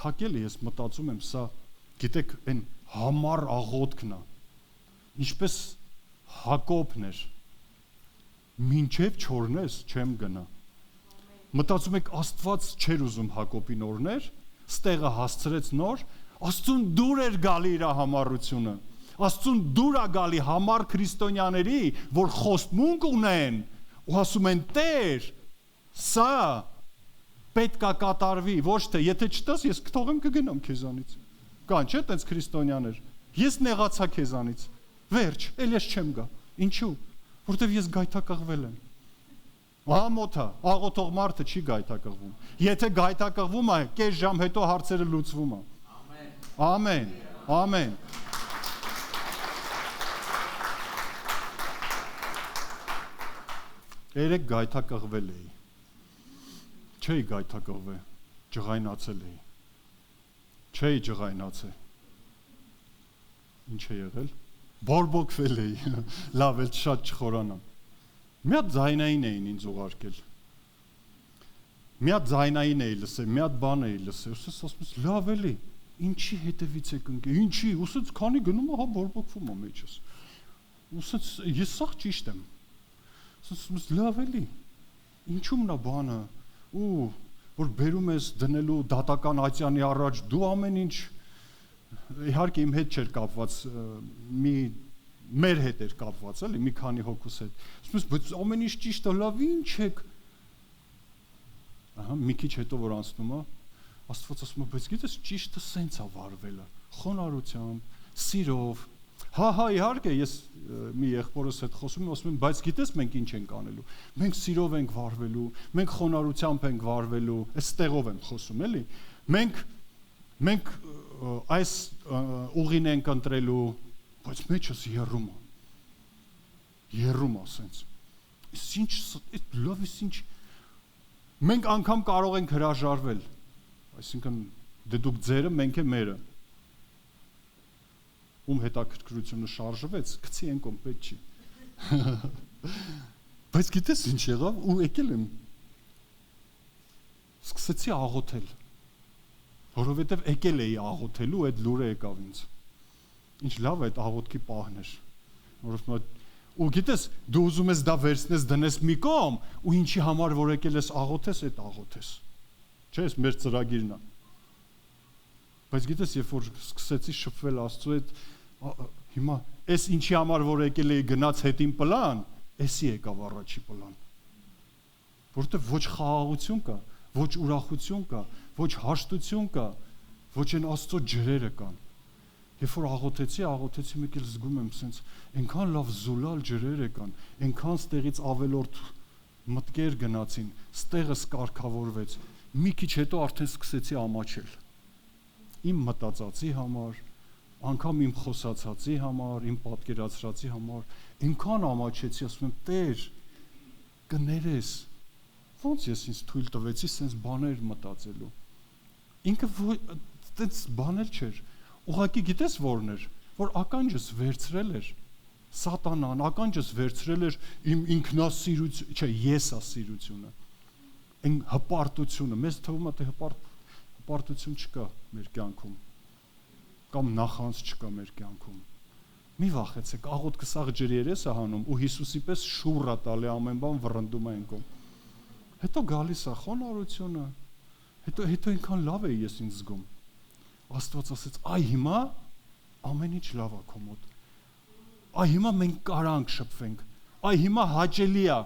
Թակելը ես մտածում եմ սա, գիտեք, այն համառ աղոթքն է։ Ինչպես Հակոբն էր, մինչև չորնես չեմ գնա։ Մտածում եք Աստված չէր ուզում Հակոբին օրներ, ստեղը հասցրեց նոր, Աստծուն դուր էր գալի իր համառությունը, Աստծուն դուր է գալի համառ քրիստոնյաների, որ խոստմունք ունեն ու ասում են Տեր, սա պետք է կատարվի, ոչ թե եթե չտաս ես կթողեմ կգնամ քեզանից։ Կան չէ՞ տենց քրիստոնյաներ։ Ես նեղացա քեզանից։ Վերջ, էլ ես չեմ գա։ Ինչու՞։ Որտեվ ես գայթակղվել եմ։ Ամոթա, աղոթող մարդը չի գայթակղվում։ Եթե գայթակղվում է, կես ժամ հետո հարցերը լուծվում է։ Ամեն։ Երեք գայթակղվել էի։ Չէի գայթակղվել, ջղայնացել էի։ Չէի ջղայնացել։ Ինչ է եղել։ Բորբոքվել էի, լավ էլ շատ չխորանամ։ Մի հատ ձայնային էին ինձ ուղարկել։ Մի հատ ձայնային էի լսել, մի հատ բան էի լսել, ուսս ասում ես լավ էլի, ինչի հետևից եք ընկել, ինչի, ուսս քանի գնում է, հա բորբոքվում է մեջս։ Ուսս ես սաղ ճիշտ եմ։ Ուսս լավ էլի, ինչու՞մն է բանը, ու որ բերում ես դնելու դատական ատյանի առաջ, դու ամեն ինչ իհարկե իմ հետ չէր կապված մի մեր հետ էր կապված, էլի, մի քանի հոգուս հետ։ Ասում ես, բայց ամեն ինչ ճիշտ է, լավ, ինչ եք։ Ահա, մի քիչ հետո որ անցնում է, Աստված ասում է, բայց գիտես, ճիշտը սենց է վարվելը, խոնարհությամբ, սիրով։ Հա, իհարկե, ես մի եղբորս հետ խոսում եմ, ասում եմ, բայց գիտես մենք ինչ ենք անելու։ Մենք սիրով ենք վարվելու, մենք խոնարհությամբ ենք վարվելու, այստեղով եմ խոսում, էլի։ Մենք այս ուղին ենք ընտրելու, բայց մեջս երում ասենց։ Ինչ լավ է, ինչ մենք անգամ կարող ենք հրաժարվել, այսինքն դե դուք ձերը, մենք է մերը։ Ում հետաքրքրությունը շարժվեց, գցի են կոմ պետք չի։ Բայց գիտես ինչ եղավ, ու եկել եմ։ Սկսեցի աղոթել, որովհետև եկել էի աղոթելու, այդ լուրը եկավ ինձ։ Ինչ լավ է այդ աղոթքի պահն էր, որովհետև ու գիտես, դու ուզում ես դա վերցնես դնես մի կողմ, ու ինչի համար որ եկել ես աղոթես, այդ աղոթես։ Չէ՞, այս մեր ծրագիրն է։ Բայց գիտես, երբ որ սկսեցի շփվել Աստծո հետ, հիմա այս ինչի համար որ եկել էի գնաց հետին պլան, էսի եկավ առաջի պլան։ Որտեղ ոչ խաղաղություն կա, ոչ ուրախություն կա, ոչ հաշտություն կա, ոչ այն Աստծո ջրերը կան։ Երբ որ աղոթեցի, մեկ էլ զգում եմ սենց, այնքան լավ զուլալ ջրեր եկան, այնքան ստեղից ավելորդ մտքեր գնացին, ստեղս կարգավորվեց։ Մի քիչ հետո արդեն սկսեցի ամաչել։ Իմ մտածածի համար, անգամ իմ խոսացածի համար, իմ պատկերացրածի համար, այնքան ամաչեցի, ասում եմ, Տեր, կներես։ Ոնց ես ինձ թույլ տվեցի սենց բաներ մտածելու։ Ինքը այդպես բաներ չէր։ Ուղղակի գիտես որն էր, որ ականջս վերցրել էր սատանան, ականջս վերցրել էր իմ ինքնասիրություն, չէ, եսասիրությունը, այն հպարտությունը, մեզ թվում է թե հպարտություն չկա մեր կյանքում, կամ նախանց չկա մեր կյանքում։ Մի վախեցեք, աղոթքը սաղ ջրերես է հանում ու Հիսուսի պես շուռ է տալի ամեն բան վռնդում է ինքում։ Հետո գալիս է խոնարհությունը, հետո այնքան լավ է ես ինձ զգում։ Աստված ասեց, այ հիմա ամեն ինչ լավ է քո մոտ։ Այ հիմա մենք կարանք շփվենք։ Այ հիմա հաճելի է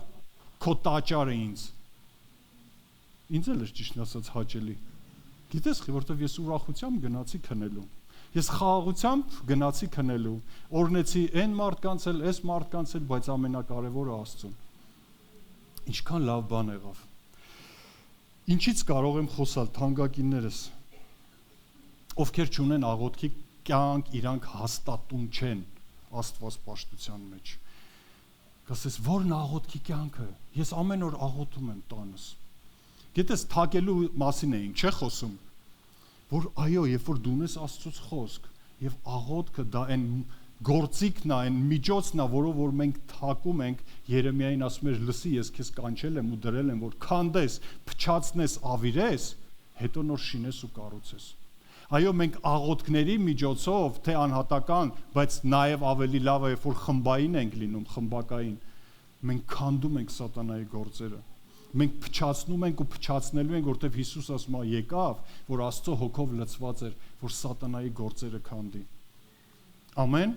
քո տաճարը ինձ։ Ինձ էլ էր ճիշտ ասած հաճելի։ Գիտես, որովհետև ես ուրախությամբ գնացի քնելու։ Ես խաղաղությամբ գնացի քնելու։ Օրնեցի այն մարդկանց էլ, այս մարդկանց էլ, բայց ամենակարևորը Աստծուն։ Ինչքան լավ բան եղավ։ Ինչից կարող եմ խոսալ, թանկագիններս, ովքեր չունեն աղոթքի կյանք, իրանք հաստատուն չեն Աստված պաշտության մեջ։ Կասես, ո՞րն աղոթքի կյանքը։ Ես ամեն օր աղոթում եմ տանս։ Գիտես, թակելու մասին էինք, չէ՞ խոսում, որ այո, երբ որ դու ունես Աստծոց խոսք, եւ աղոթքը դա այն գործիքն է, այն միջոցն է, որով որ մենք թակում ենք, Երեմիային ասում էր, լսի, ես քեզ կանչել եմ ու դրել եմ, որ քանդես, փչացնես, ավիրես, հետո նոր շինես ու կառուցես։ Այո, մենք աղոթքների միջոցով, թե անհատական, բայց նաև ավելի լավ է, երբ որ խմբային ենք լինում, խմբակային, մենք քանդում ենք սատանայի գործերը։ Մենք փչացնում ենք ու փչացնելու ենք, որտեղ Հիսուս ասում է եկավ, որ Աստծո հոգով լցված էր, որ սատանայի գործերը քանդի։ Ամեն։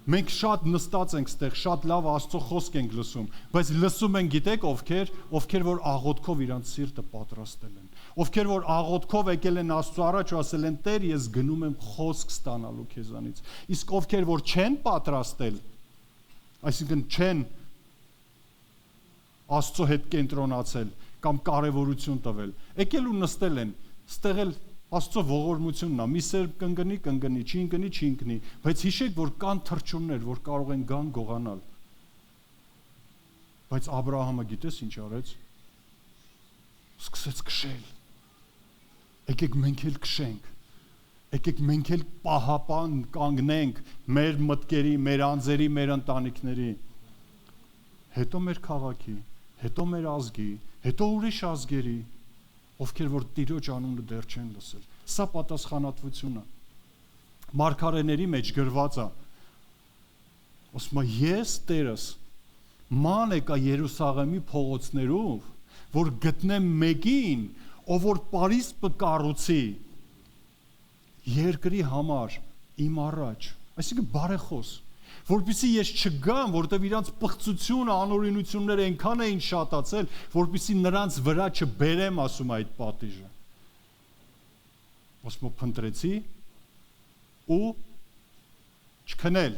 Մենք շատ նստած ենք ստեղ, շատ լավ Աստծո խոսք ենք լսում, բայց լսում ենք, գիտեք ովքեր որ աղոթքով իրանց սիրտը պատրաստել են, ովքեր որ աղոթքով եկել են Աստծո առաջ ու ասել են Տեր, ես գնում եմ խոսք ստանալու քեզանից։ Իսկ ովքեր որ չեն պատրաստել, այսինքն չեն Աստծո հետ կենտրոնացել կամ կարևորություն տվել, եկել ու նստել են, ստեղ էլ Աստծո ողորմությունն է, մի սեր կընկնի, չի ընկնի, բայց հիշեք, որ կան թռչուններ, որ կարող են գան գողանալ։ Բայց Աբրահամը գիտես ինչ արեց։ Սկսեց քշել։ Եկեք մենք էլ քշենք։ Եկեք մենք էլ պահապան կանգնենք մեր մտքերի, մեր անձերի, մեր ընտանիքների։ Հետո մեր քաղաքի, հետո մեր ազգի, հետո ուրիշ ազգերի, ովքեր որ Տիրոջ անունը դեռ չեն լսել։ Սա պատասխանատվություն է։ Մարգարեների մեջ գրված է։ Ասում է ես Տերս ման եկա Երուսաղեմի փողոցներով, որ գտնեմ մեկին, ով որ պարիսպը կառուցի երկրի համար իմ առաջ, այսինքն բարեխոս, Որպեսզի ես չգամ, որտեղ իրանց պղծությունը, անօրինությունները այնքան էին շատացել, որպեսզի նրանց վրա չբերեմ, ասում այդ պատիժը։ Ոսմո փնտրեցի ու չքնել։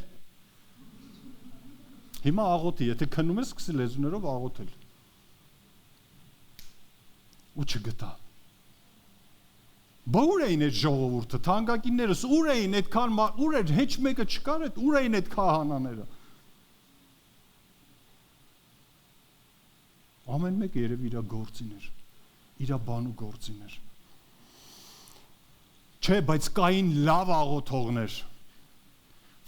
Հիմա աղոթի, եթե քնում ես, սկսի լեզուներով աղոթել։ Ու չգտա։ Բա ուր էին այդ ժողովուրդը, թանկագիններս, ուր էին այդքան, ուր էր, հեչ մեկը չկար այդ, ուր էին այդ քահանաները։ Ամեն մեկը երևի իր գործին էր, իր բանու գործին էր։ Չէ, բայց կային լավ աղոթողներ,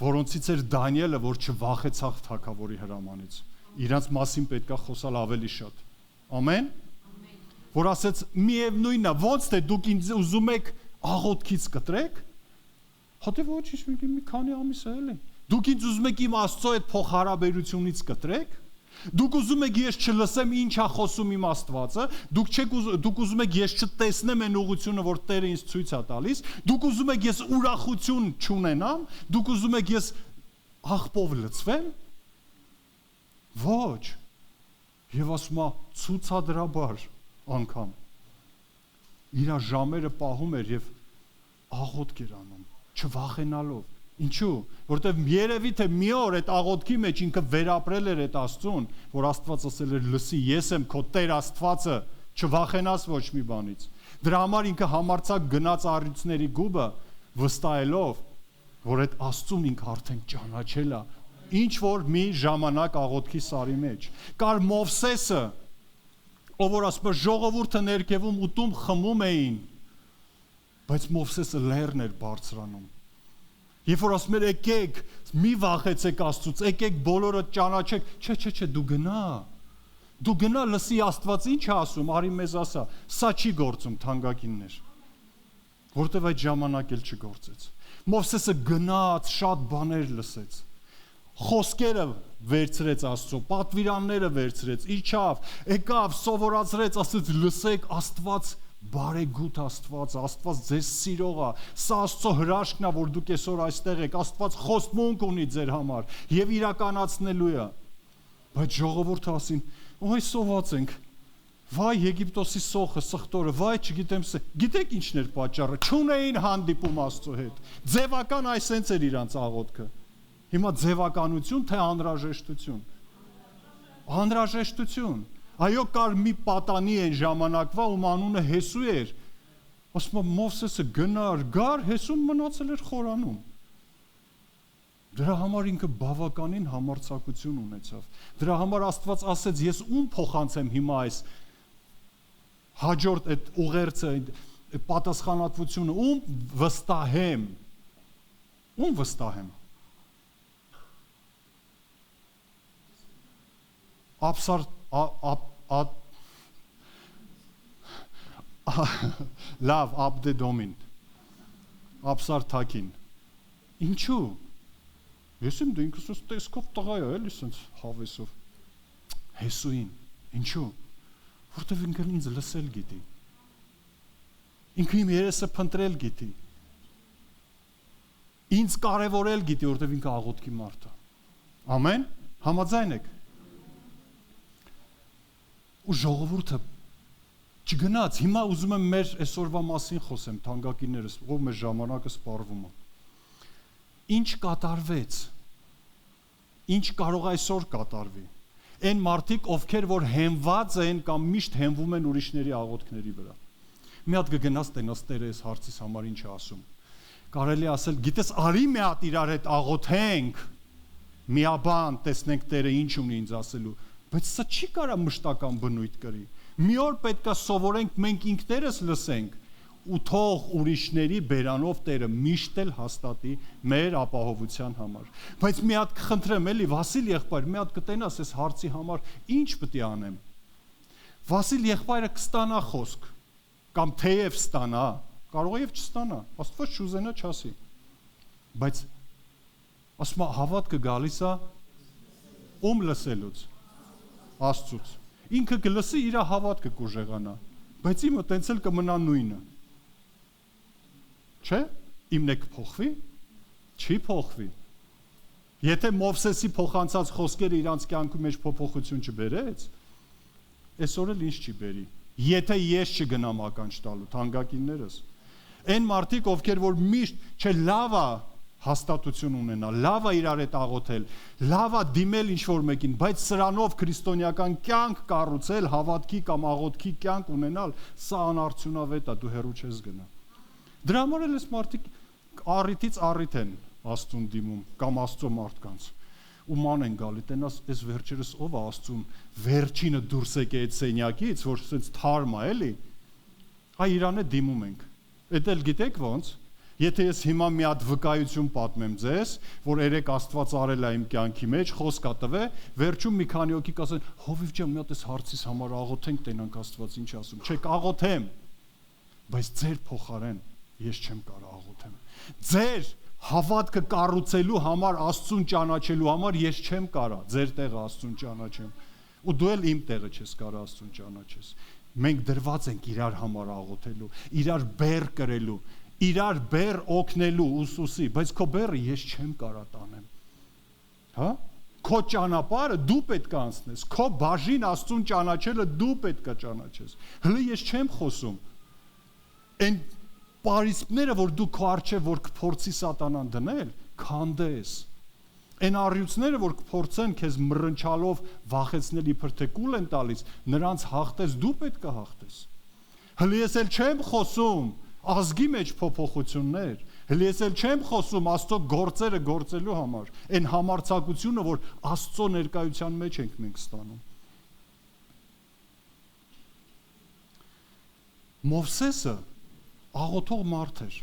որոնցից էր Դանիելը, որ չվախեցավ թագավորի հրամանից։ Իրանց մասին պետքա խոսալ ավելի շատ։ Ամեն։ Որ ասեց միևնույնն է, ոնց թե դուք ինձ ուզում եք աղոթքից կտրեք, հատե ոչինչ մի քանի ամիս է էլի։ Դուք ինձ ուզում եք իմ Աստծո այդ փոխհարաբերությունից կտրեք, դուք ուզում եք ես չլսեմ ինչ է խոսում իմ Աստվածը, դուք ուզում եք ես չտեսնեմ այն ուղղությունը, որ Տերը ինձ ցույց է տալիս, դուք ուզում եք ես ուրախություն չունենամ, դուք ուզում եք ես աղբով լցվեմ։ Ոչ։ Եվ ասում է ցուցադրաբար անգամ իր ժամերը պահում էր եւ աղոթք էր անում, չվախենալով։ Ինչու՞, որտեվ երևի թե մի օր այդ աղոթքի մեջ ինքը վերապրել էր այդ Աստծուն, որ Աստված ասել էր լսի, ես եմ քո Տեր Աստվածը, չվախենաս ոչ մի բանից։ Դրա համար ինքը համարձակ գնաց առյուծների գուբը վստահելով, որ այդ Աստծուն ինքը արդեն ճանաչել է, ինչ որ մի ժամանակ աղոթքի սարի մեջ։ Կար Մովսեսը, ով որ ասում է ժողովուրդը ներքևում ուտում խմում էին, բայց Մովսեսը լեռն էր բարձրանում։ Երբ որ ասում էր եկեք, մի վախեցեք Աստծուց, եկեք բոլորը ճանաչեք, չէ, դու գնա լսի Աստված ինչ է ասում, արի մեզ ասա, սա չի գործում թանկագիններ, որտեվ այդ ժամանակ էլ չգործեց։ Մովսեսը գնաց, շատ բաներ լսեց, խոսքերը վերցրեց Աստծո, պատվիրանները վերցրեց, իջավ, եկավ, սովորացրեց, ասեց լսեք Աստված բարեգութ Աստված ձեզ սիրող է, սա Աստծո հրաշքն է, որ դուք այսօր այստեղ եք, Աստված խոստմունք ունի ձեր համար եւ իրականացնելու է։ Բայց ժողովուրդը ասին, ոյ սոված ենք, վայ Եգիպտոսի սոխը, սխտորը, վայ չգիտեմ, գիտեք ինչն էր պատճառը, չունեին հանդիպում Աստծո հետ, ձևական այսենց էր իրանց աղոթքը։ Հիմա ձևականություն թե անհրաժեշտություն։ Անհրաժեշտություն։ Այո, կար մի պատանի այն ժամանակվա, ում անունը Հեսու էր։ Ասում է Մովսեսը գնար, գար, Հեսուն մնացել էր խորանում։ Դրա համար ինքը բավականին համարձակություն ունեցավ։ Դրա համար Աստված ասեց, ես ում փոխանցեմ հիմա այս հաջորդ այդ ուղերձը, պատասխանատվությունը, ում վստահեմ։ Ում վստահեմ։ Լավ Աբդեդոմին, Աբսար Թակին։ Ինչու՞։ Ես եմ դու ինքս տեսքով տղա է, էլի սենց հավեսով։ Հեսուին, ինչու՞։ Որտեվ ինքը ինձ լսել գիտի։ Ինքը իմ երեսը փնտրել գիտի։ Ինձ կարևորել գիտի, որտեվ ինքը աղոթքի մարդ է։ Ամեն, համաձայն եք։ Ու ժողովուրդը չգնաց, հիմա ուզում եմ մեր այսօրվա մասին խոսեմ, թանկագիններս, ով մեր ժամանակը սպառվում է։ Ինչ կատարվեց, ինչ կարող այսօր կատարվի։ Այն մարդիկ, ովքեր որ հենված են կամ միշտ հենվում են ուրիշների աղոթքների վրա։ Մի հատ կգնաս տենաս Տերը այս հարցից համար ինչ է ասում։ Կարելի ասել, գիտես, արի մի հատ իրար հետ աղոթենք, միաբան տեսնենք Տերը ինչ ունի ինձ ասելու, բայց սա չի կարա մշտական բնույթ կրի։ Մի օր պետքա սովորենք մենք ինքներս լսենք ու թող ուրիշների բերանով Տերը միշտ էլ հաստատի մեր ապահովության համար։ Բայց մի հատ կխնդրեմ էլի Վասիլ եղբայր, մի հատ կտենաս այս հարցի համար ինչ պետք է անեմ։ Վասիլ եղբայրը կստանա խոսք կամ թեև ստանա, կարող է եւ չստանա, Աստված չուզենա չասի։ Բայց ասում է հավատքը գալիս է ում լսելուց։ Աստծուց։ Ինքը կլսի իր հավատքը կուժեղանա, բայց իմը տենց էլ կմնա նույնը։ Չէ՞, իմն է կփոխվի, չի փոխվի։ Եթե Մովսեսի փոխանցած խոսքերը իրանց կյանքի մեջ փոփոխություն չբերեց, այսօր էլ ինչ չի բերի։ Եթե ես չգնամ ականջ տալու, թանկագիններս, այն մարդիկ, ովքեր որ միշտ լավ է հաստատություն ունենալ, լավ է իրար հետ աղոթել, լավ է դիմել ինչ-որ մեկին, բայց սրանով քրիստոնեական կյանք կառուցել, հավատքի կամ աղոթքի կյանք ունենալ, սա անարդյունավետ է, դու հեռու չես գնա։ Դրա համար էլ այս մարդիկ առիթից առիթ են Աստծուն դիմում կամ Աստծո մարդկանց ու ման են գալի, տենաս այս վերջերս ով է Աստծուն վերջինը դուրս եկե այդ սենյակից, որ սենց թարմ է, էլի, այ իրան է դիմում ենք։ Էդ էլ գիտեք ոնց, եթե ես հիմա մի հատ վկայություն պատմեմ ձեզ, որ երեք Աստված արել է իմ կյանքի մեջ, խոսք ա տվե, վերջում մի քանի հոգի կասեն, հովիվ ջան, մի հատ այս հարցից համար աղոթենք, տենանք Աստված ինչ ասում, չէ, կաղոթեմ, բայց ձեր փոխարեն ես չեմ կարող աղոթեմ։ Ձեր հավատքը կառուցելու համար, Աստծուն ճանաչելու համար ես չեմ կարող ձեր տեղը Աստծուն ճանաչեմ։ Ու դու էլ իմ տեղը չես կարող Աստծուն ճանաչես։ Մենք դրված ենք իրար համար աղոթելու, իրար բեռ կրելու, իրար բեռ օգնելու ուսուսի, բայց քո բեռը ես չեմ կարող տանեմ։ Հա? Քո ճանապարհը դու պետք է անցնես, քո բաժին Աստծուն ճանաչելը դու պետք է ճանաչես։ Հələ ես չեմ խոսում։ Այն պարիսպները, որ դու քո առջև որ կփորձի սատանան դնել, քանդես։ Այն առյուծները, որ կփորձեն քեզ մռնչալով վախեցնել իբր թե կուլ են տալիս, նրանց հաղթես դու պետք է հաղթես։ Հələ ես էլ չեմ խոսում ազգի մեջ փոփոխություններ, հələ ես էլ չեմ խոսում Աստծո գործերը գործելու համար, այն համարձակությունը, որ Աստծո ներկայության մեջ ենք մենք ստանում։ Մովսեսը աղոթող մարդ էր,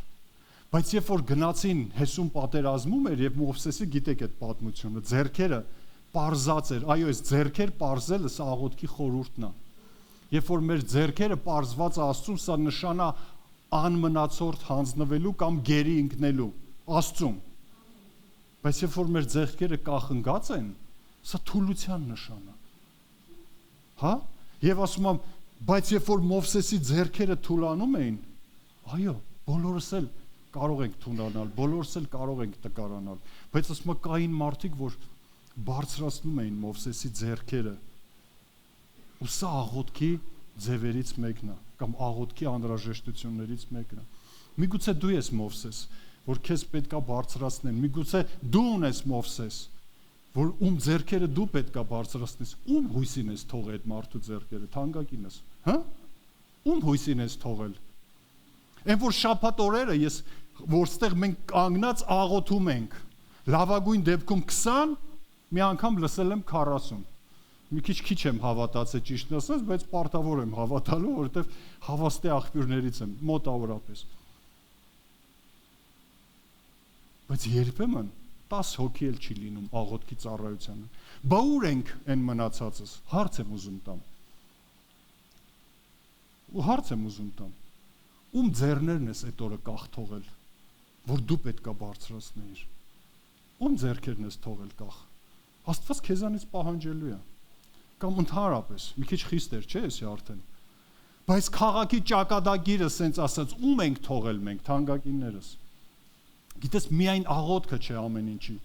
բայց երբ որ գնացին Հեսուն պատերազմում էր եւ Մովսեսի գիտեք այդ պատմությունը, ձեռքերը պարզած էր, այո, այս ձեռքեր պարզելը սա աղոթքի խորհուրդն է։ Երբ որ մեր ձեռքերը պարզված Աստծուն, սա նշան է անմնացորդ հանձնվելու կամ գերի ընկնելու Աստծուն։ Բայց երբ որ մեր ձեռքերը կախնգած են, սա թուլության նշան է։ Հա? Եվ ասում եմ, բայց երբ որ Մովսեսի ձեռքերը թուլանում էին, այո, բոլորս էլ կարող ենք թունանալ, բոլորս էլ կարող ենք տկարանալ, բայց ասում եմ կային մարդիկ, որ բարձրացնում էին Մովսեսի ձեռքերը։ Ու սա աղոթքի ձևերից մեկն է, կամ աղոթքի անհրաժեշտություններից մեկն է։ Միգուցե դու ես Մովսես, որ քեզ պետքա բարձրացնեն, միգուցե դու ունես Մովսես, որ ում ձեռքերը դու պետքա բարձրացնես, ում հույսին ես թողել այդ մարդու ձեռքերը, թանկագինս, հա? Ում հույսին ես թողել։ Այն որ շաբաթ օրերը ես որստեղ մենք կանգնած աղոթում ենք, լավագույն դեպքում 20, մի անգամ լսել եմ 40։ Մի քիչ եմ հավատացել ճիշտն ասած, բայց պարտավոր եմ հավատալու, որովհետև հավաստի աղբյուրներից եմ, մոտավորապես։ Բայց երբեմն 10 հոգի էլ չի լինում աղոթքի ծառայությանը։ Բա ուր ենք այն մնացածս։ Հարց եմ ուզում տամ։ Ու հարց եմ ուզում տամ։ Ում ձեռներն ես այդ օրը կախ թողել, որ դու պետքա բարձրացնեիր։ Ում ձեռքերն ես թողել կախ։ Աստված քեզանից պահանջելու է։ Կամ ընդհանրապես, մի քիչ խիստ էր, չէ՞ էսի արդեն։ Բայց քաղաքի ճակատագիրը սենց ասած ում ենք թողել մենք, թանկագիններս։ Գիտես, միայն աղոթքը չէ ամեն ինչի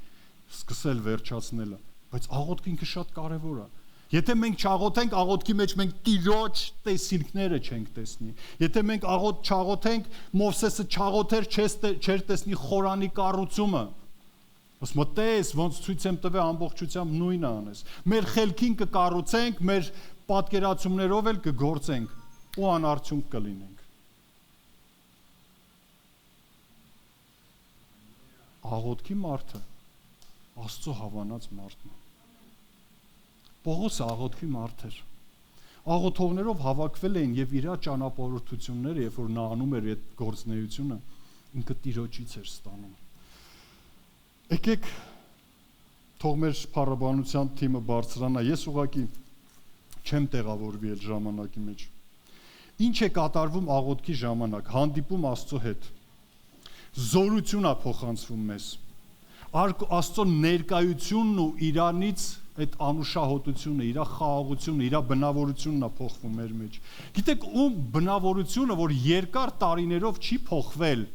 սկսել վերջացնելը, բայց աղոթքը ինքը շատ կարևոր է։ Եթե մենք չաղոթենք, աղոթքի մեջ մենք Տիրոջ տեսիլքները չենք տեսնի։ Եթե մենք չաղոթենք, Մովսեսը չաղոթեր, չէր տեսնի խորանի կառուցումը։ Ասում տես, ոնց ցույց եմ տվել ամբողջությամբ նույնը անես։ Մեր խելքին կկառուցենք, մեր պատկերացումներով էլ կգործենք ու անարդյունք կլինենք։ Աղոթքի մարդը Աստծո հավանած մարդն է։ Պողոսը աղոթքի մարդ էր։ Աղոթողներով հավաքվել էին եւ իր ճանապարհորդությունները, երբ որ նա անում էր այդ գործնեությունը, ինքը Տիրոջից էր ստանում։ Եկեք թող մեր փառաբանության թիմը բարձրանա, ես ուղղակի չեմ տեղավորվի այդ ժամանակի մեջ։ Ինչ է կատարվում աղոթքի ժամանակ, հանդիպում Աստծո հետ։ Զորություն է փոխանցվում մեզ։ Աստծո ներկայությունն ու իրանից այդ անուշահոտությունը, իր խաղաղությունը, իր բնավորությունն է փոխվում մեր մեջ։ Գիտեք, ում բնավորությունը, որ երկար տարիներով չի փոխվել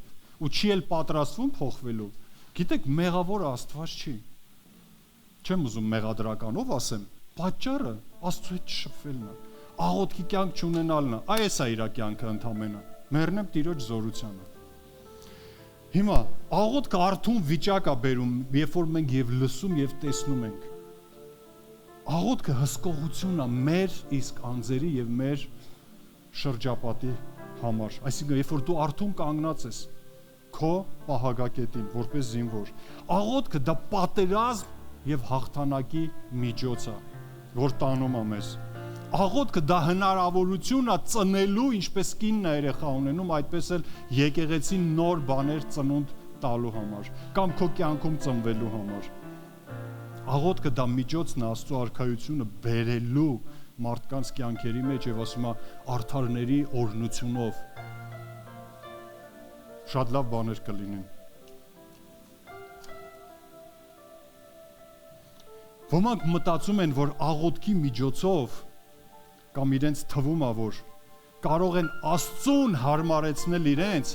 ու չի էլ պատրաստվում փոխվելու, գիտեք, մեղավոր Աստված չի։ Չեմ ուզում մեղադրականով ասեմ, պատճառը Աստծո հետ շփվելն է, աղոթքի կյանք չունենալն է, այս է իր կյանքը ընդամենը, մեռնեմ Տիրոջ զորությանը։ Հիմա աղոթքը արթուն վիճակ է բերում, երբ որ մենք եւ լսում եւ տեսնում ենք։ Աղոթքը հսկողություն է մեր իսկ անձերի եւ մեր շրջապատի համար։ Այսինքն, երբ որ դու արթուն կանգնած ես քո պահակակետին, որպես զինվոր, աղոթքը դա պատերազմ եւ հաղթանակի միջոց է, որ տանում է մեզ։ Աղոթքը դա հնարավորություն է ծնելու, ինչպես կինն է երեխա ունենում, այդպես էլ եկեղեցին նոր բաներ ծնունդ տալու համար, կամ քո կյանքում ծնվելու համար։ Աղոթքը դա միջոցն է Աստծո արքայությունը բերելու մարդկանց կյանքերի մեջ եւ ասում է արդարների օրհնությունով։ Շատ լավ բաներ կլինեն։ Ոմանք մտածում են, որ աղոթքի միջոցով կամ իրենց թվում է, որ կարող են Աստծուն հարմարեցնել իրենց,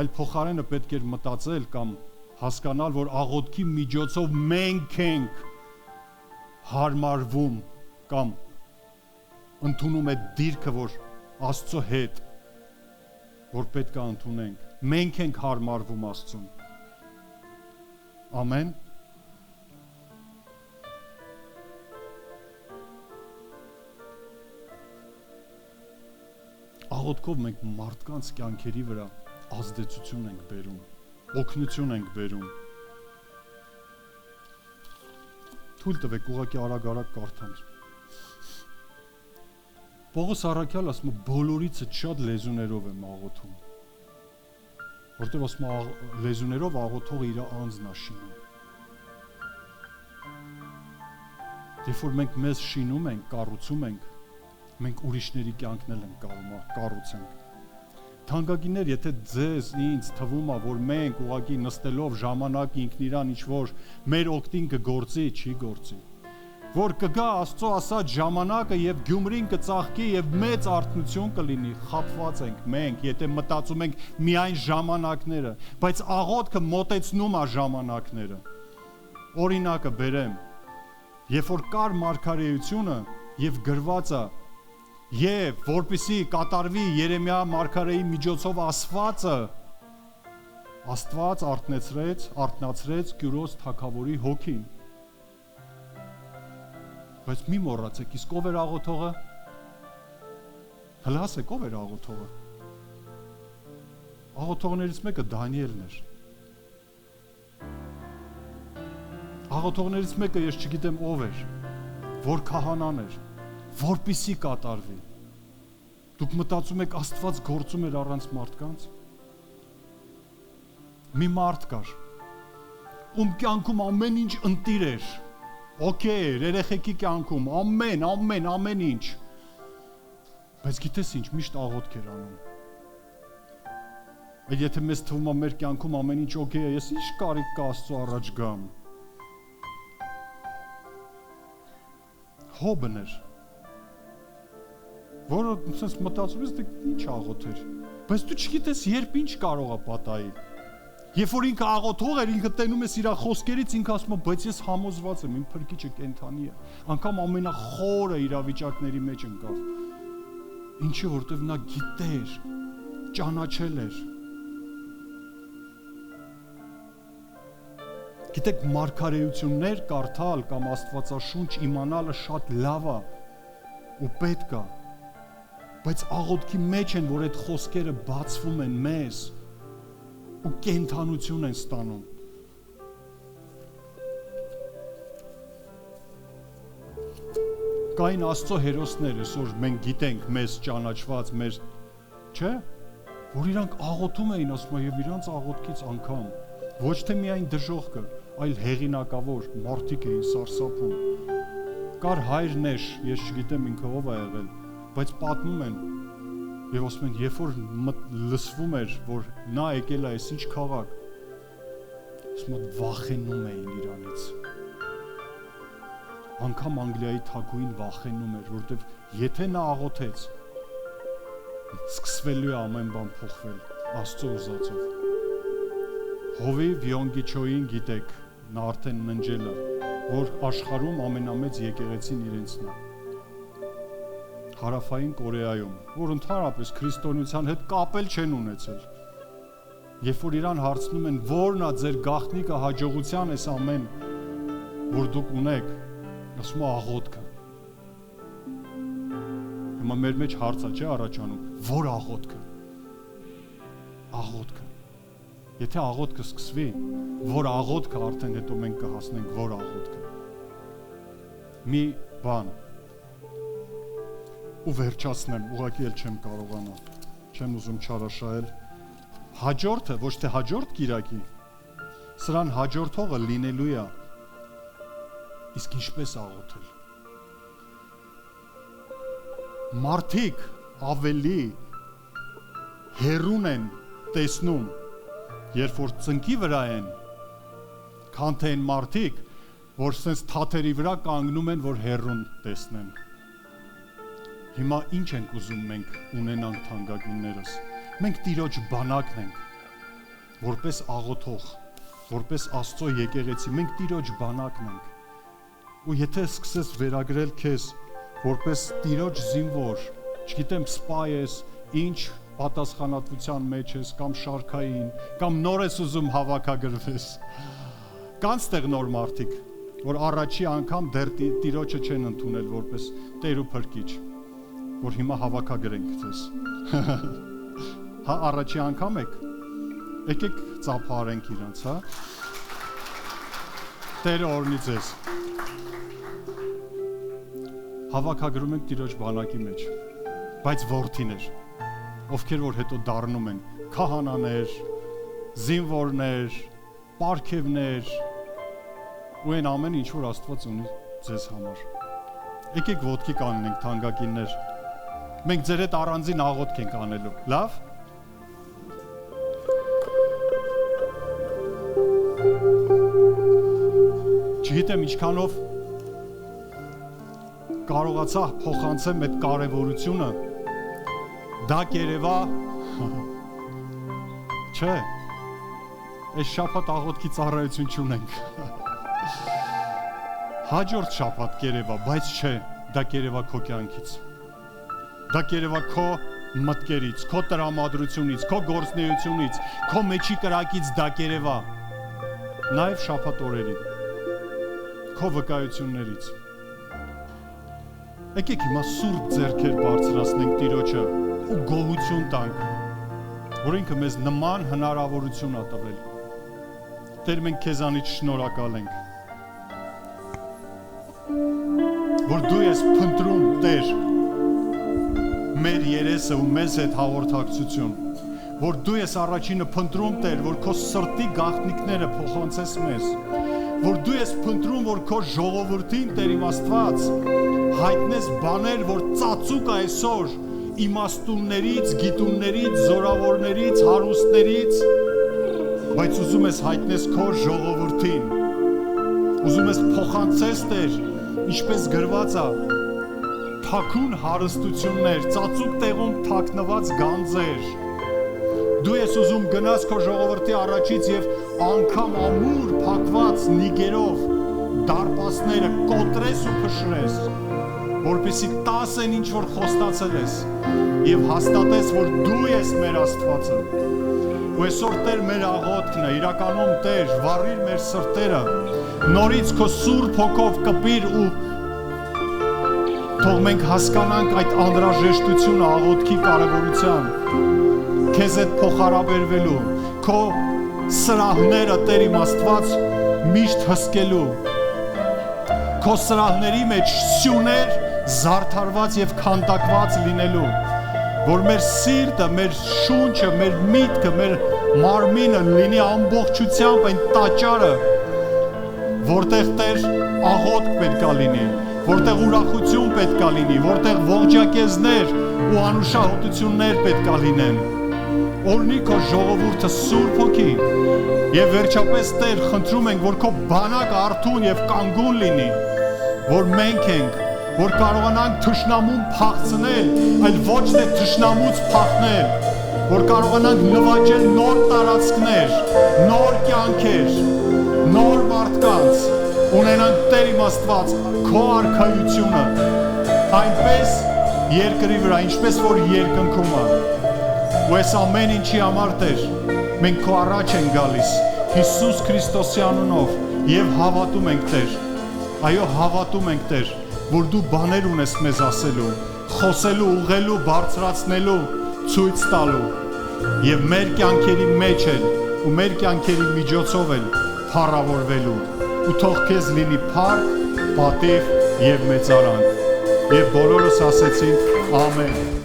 այլ փոխարենը պետք է մտածել կամ հասկանալ, որ աղոթքի միջոցով մենք ենք հարմարվում կամ ընդունում այդ դիրքը, որ Աստծո հետ, որ պետք է ընդունենք, մենք ենք հարմարվում Աստծուն։ Ամեն։ Աղոթքով մենք մարդկանց կյանքերի վրա ազդեցություն ենք բերում, օգնություն ենք բերում։ Թույլ տվեք ուղղակի արագ կարդամ։ Պողոս առաքյալը ասում է բոլորիցը շատ լեզուներով եմ աղոթում, որտեղ ասում է լեզուներով աղոթողը իր անձն է շինում։ Երբ որ մենք մեզ շինում ենք, կառուցում ենք, մենք ուրիշների կյանքն էլ ենք կառուցենք։ Թանկագիններ, եթե ձեզ ինձ թվում է, որ մենք ուղղակի նստելով ժամանակ ինքն իրան ինչ-որ մեր օգտին կգործի, չի գործի։ Որ կգա Աստծո ասած ժամանակը եւ Գյումրին կծաղկի եւ մեծ արթնություն կլինի, խապված ենք մենք, եթե մտածում ենք միայն ժամանակները, բայց աղոթքը մոտեցնում է ժամանակները։ Օրինակը բերեմ, երբ որ կար մարգարեությունը եւ գրված է եւ որպեսի կատարվի Երեմիա մարգարեի միջոցով ասվածը, Աստված արթնացրեց Կյուրոս թագավորի հոգին։ Բայց մի մոռացեք, իսկ ով էր աղոթողը։ Հələ ասեք, ով էր աղոթողը։ Աղոթողներից մեկը Դանիելն էր։ Աղոթողներից մեկը ես չգիտեմ ով էր, որ քահանան էր, որպեսի կատարվի։ Դուք մտածում եք Աստված գործում էր առանց մարդկանց։ Մի մարդ կար, ում կյանքում ամեն ինչ ընտիր էր, օքեյ, երեխեքի կյանքում, ամեն ինչ, բայց գիտես ինչ, միշտ աղոթք էր անում։ Այդ եթե մեզ թվում է մեր կյանքում ամեն ինչ օքեյ է, ես ինչ կարիք կա Աստծո առաջ գամ։ Հոբն էր, որը sense մտածում ես, դե ինչ աղոթեր, բայց դու չգիտես երբ ինչ կարող է պատահի։ Երբ որ ինքը աղոթող էր, ինքը տենում ես իր խոսքերից, ինքը ասում է, բայց ես համոզված եմ, իմ փրկիչը կենդանի է։ Անկամ ամենախորը իրավիճակների մեջ ընկավ։ Ինչի որտեվ նա գիտեր, ճանաչել էր։ Գիտեք, մարգարեություններ կարդալ կամ Աստվածաշունչ իմանալը շատ լավ է ու պետք է, բայց աղոթքի մեջ են, որ այդ խոսքերը բացվում են մեզ ու կենդանություն են ստանում։ Կային Աստծո հերոսներ, այսօր մենք գիտենք մեզ ճանաչված, մեր, չէ, որ իրանք աղոթում էին, ասում են, եւ իրանք աղոթքից անգամ ոչ թե միայն դժողքը, այլ հեղինակավոր մարդիկ էին սարսափում։ Կար հայր Նեշ, ես չգիտեմ ինքը ով է եղել, բայց պատմում են եւ ասում են, երբ որ լսվում էր, որ նա եկել է այս ինչ քաղաք, ասում են վախենում էին իրանից։ Անկամ Անգլիայի թագուհին վախենում էր, որովհետեւ եթե նա աղոթեց, սկսվելու է ամեն բան փոխվել Աստծո ուզածով։ Հովիվ Յոնգիչոյին գիտեք, նա արդեն ննջել է, որ աշխարհում ամենամեծ եկեղեցին իրենցն է։ Հարավային Կորեայում, որ ընդհանրապես քրիստոնեության հետ կապել չեն ունեցել։ Երբ որ իրան հարցնում են, որն է ձեր գաղտնիքը հաջողության էս ամեն, որ դուք ունեք, ասում է աղոթքը։ Հիմա մեր մեջ հարց է, չէ՞ առաջանում, որ աղոթքը։ Աղոթքը։ Եթե աղոթքը սկսվի, որ աղոթքը արդեն հետո մենք կհասնենք որ աղոթքը։ Մի բան ու վերջացնեմ, ուղղակի էլ չեմ կարողանա, չեմ ուզում չարաշահել։ Հաջորդը, ոչ թե հաջորդ կիրակի, սրան հաջորդողը լինելու է, իսկ ինչպես աղոթել։ Մարդիկ ավելի հեռուն են տեսնում, երբ որ ծնկի վրա են, քան թե են մարդիկ, որ սենց թաթերի վրա կանգնում են, որ հեռուն տեսնեն։ Հիմա ինչ ենք ուզում մենք ունենանք թանկագիններս։ Մենք Տիրոջ բանակն ենք, որպես աղոթող, որպես Աստծո եկեղեցի, մենք Տիրոջ բանակն ենք։ Ու եթե սկսես վերագրել քեզ, որպես Տիրոջ զինվոր, չգիտեմ սպա ես, ինչ պատասխանատվության մեջ ես, կամ շարքային, կամ նոր ես ուզում հավաքագրվես։ Կան ստեղ նոր մարդիկ, որ առաջի անգամ դեռ Տիրոջը չեն ընդունել որպես Տեր ու Փրկիչ, որ հիմա հավաքագրենք ձեզ։ Հա առաջի անգամ եք, եկեք ծափարենք իրանց, հա։ Տերը օրհնի ձեզ։ Հավաքագրում ենք Տիրոջ բանակի մեջ, բայց որդիներ, ովքեր որ հետո դառնում են քահանաներ, զինվորներ, պարգևներ ու այն ամեն ինչ որ Աստված ունի ձեզ համար։ Եկեք ոտքի կանենք թանկագիններ։ Մենք ձեր հետ առանձին աղոթք ենք անելու։ Լավ։ Չգիտեմ ինչքանով կարողացա փոխանցեմ այդ կարևորությունը, դա կերևա, չէ, այս շաբաթ աղոթքի ծառայություն չունենք, հաջորդ շաբաթ կերևա, բայց չէ, դա կերևա քո կյանքից, դա կերևա քո մտքերից, քո տրամադրությունից, քո գործնեությունից, քո մեջի կրակից դա կերևա, նաև շաբաթ օրերին, քո վկայություններից։ Եկեք հիմա սուրբ ձեռքեր բարձրացնենք Տիրոջը ու գոհություն տանք, որ ինքը մեզ նման հնարավորություն ա տվել։ Տեր, մենք քեզանից շնորհակալ ենք, որ դու ես փնտրում, Տեր, մեր երեսը ու մեզ հետ հաղորդակցություն, որ դու ես առաջինը փնտրում, Տեր, որ քո սրտի գաղտնիքները փոխանցես մեզ, որ դու ես փնտրում, որ քո ժողովրդին, Տեր իմ Աստված, հայտնես բաներ, որ ծածուկ այսօր իմաստուններից, գիտուններից, զորավորներից, հարուստներից, բայց ուզում ես հայտնես քո ժողովրդին, ուզում ես փոխանցես, Տեր, ինչպես գրված է, թաքուն հարստություններ, ծածուկ տեղում թաքնված գանձեր, դու ես ուզում գնաս քո ժողովրդի առաջից և անգամ ամուր փակված նիգերով դարպասները կոտրես ու փշրես, որպեսզի տաս են ինչ որ խոստացել ես և հաստատես, որ դու ես մեր Աստվածը։ Ու այսօր Տեր մեր աղոթքն է, իրականում Տեր, վառիր մեր սրտերը, նորից քո Սուրբ Հոգով կպիր ու թող մենք հասկանանք այդ անհրաժեշտությունը աղոթքի կարևորության, քեզ հետ փոխհարաբերվելու, քո սրահները Տեր իմ Աստված միշտ հսկելու, քո սրահների մեջ սյուներ զարդարված և քանդակված լինելու, որ մեր սիրտը, մեր շունչը, մեր միտքը, մեր մարմինը լինի ամբողջությամբ այն տաճարը, որտեղ Տեր աղոթք պետք է լինի, որտեղ ուրախություն պետք է լինի, որտեղ ողջակեզներ ու անուշահոտություններ պետք է լինեն, օրհնի քո ժողովուրդը Սուրբ Հոգի և վերջապես Տեր խնդրում ենք, որ քո բանակը արթուն և կանգուն լինի, որ մենք ենք, որ կարողանանք թշնամուն փախցնել, այլ ոչ թե թշնամուց փախնել, որ կարողանանք նվաճել նոր տարածքներ, նոր կյանքեր, նոր մարդկանց ունենան Տեր իմ Աստված քո արքայությունը այնպես երկրի վրա, ինչպես որ երկնքում է։ Ու այս ամեն ինչի համար Տեր, մենք քո առաջ ենք գալիս Հիսուս Քրիստոսի անունով եւ հավատում ենք Տեր։ Այո, հավատում ենք Տեր, որ դու բաներ ունես մեզ ասելու, խոսելու, ուղղելու, բարձրացնելու, ցույց տալու եւ մեր կյանքերի մեջ էլ ու մեր կյանքերի միջոցով էլ փառավորվելու ու թող քեզ լինի փառք, պատիվ եւ մեծարան։ Եվ բոլորս ասեցինք ամեն։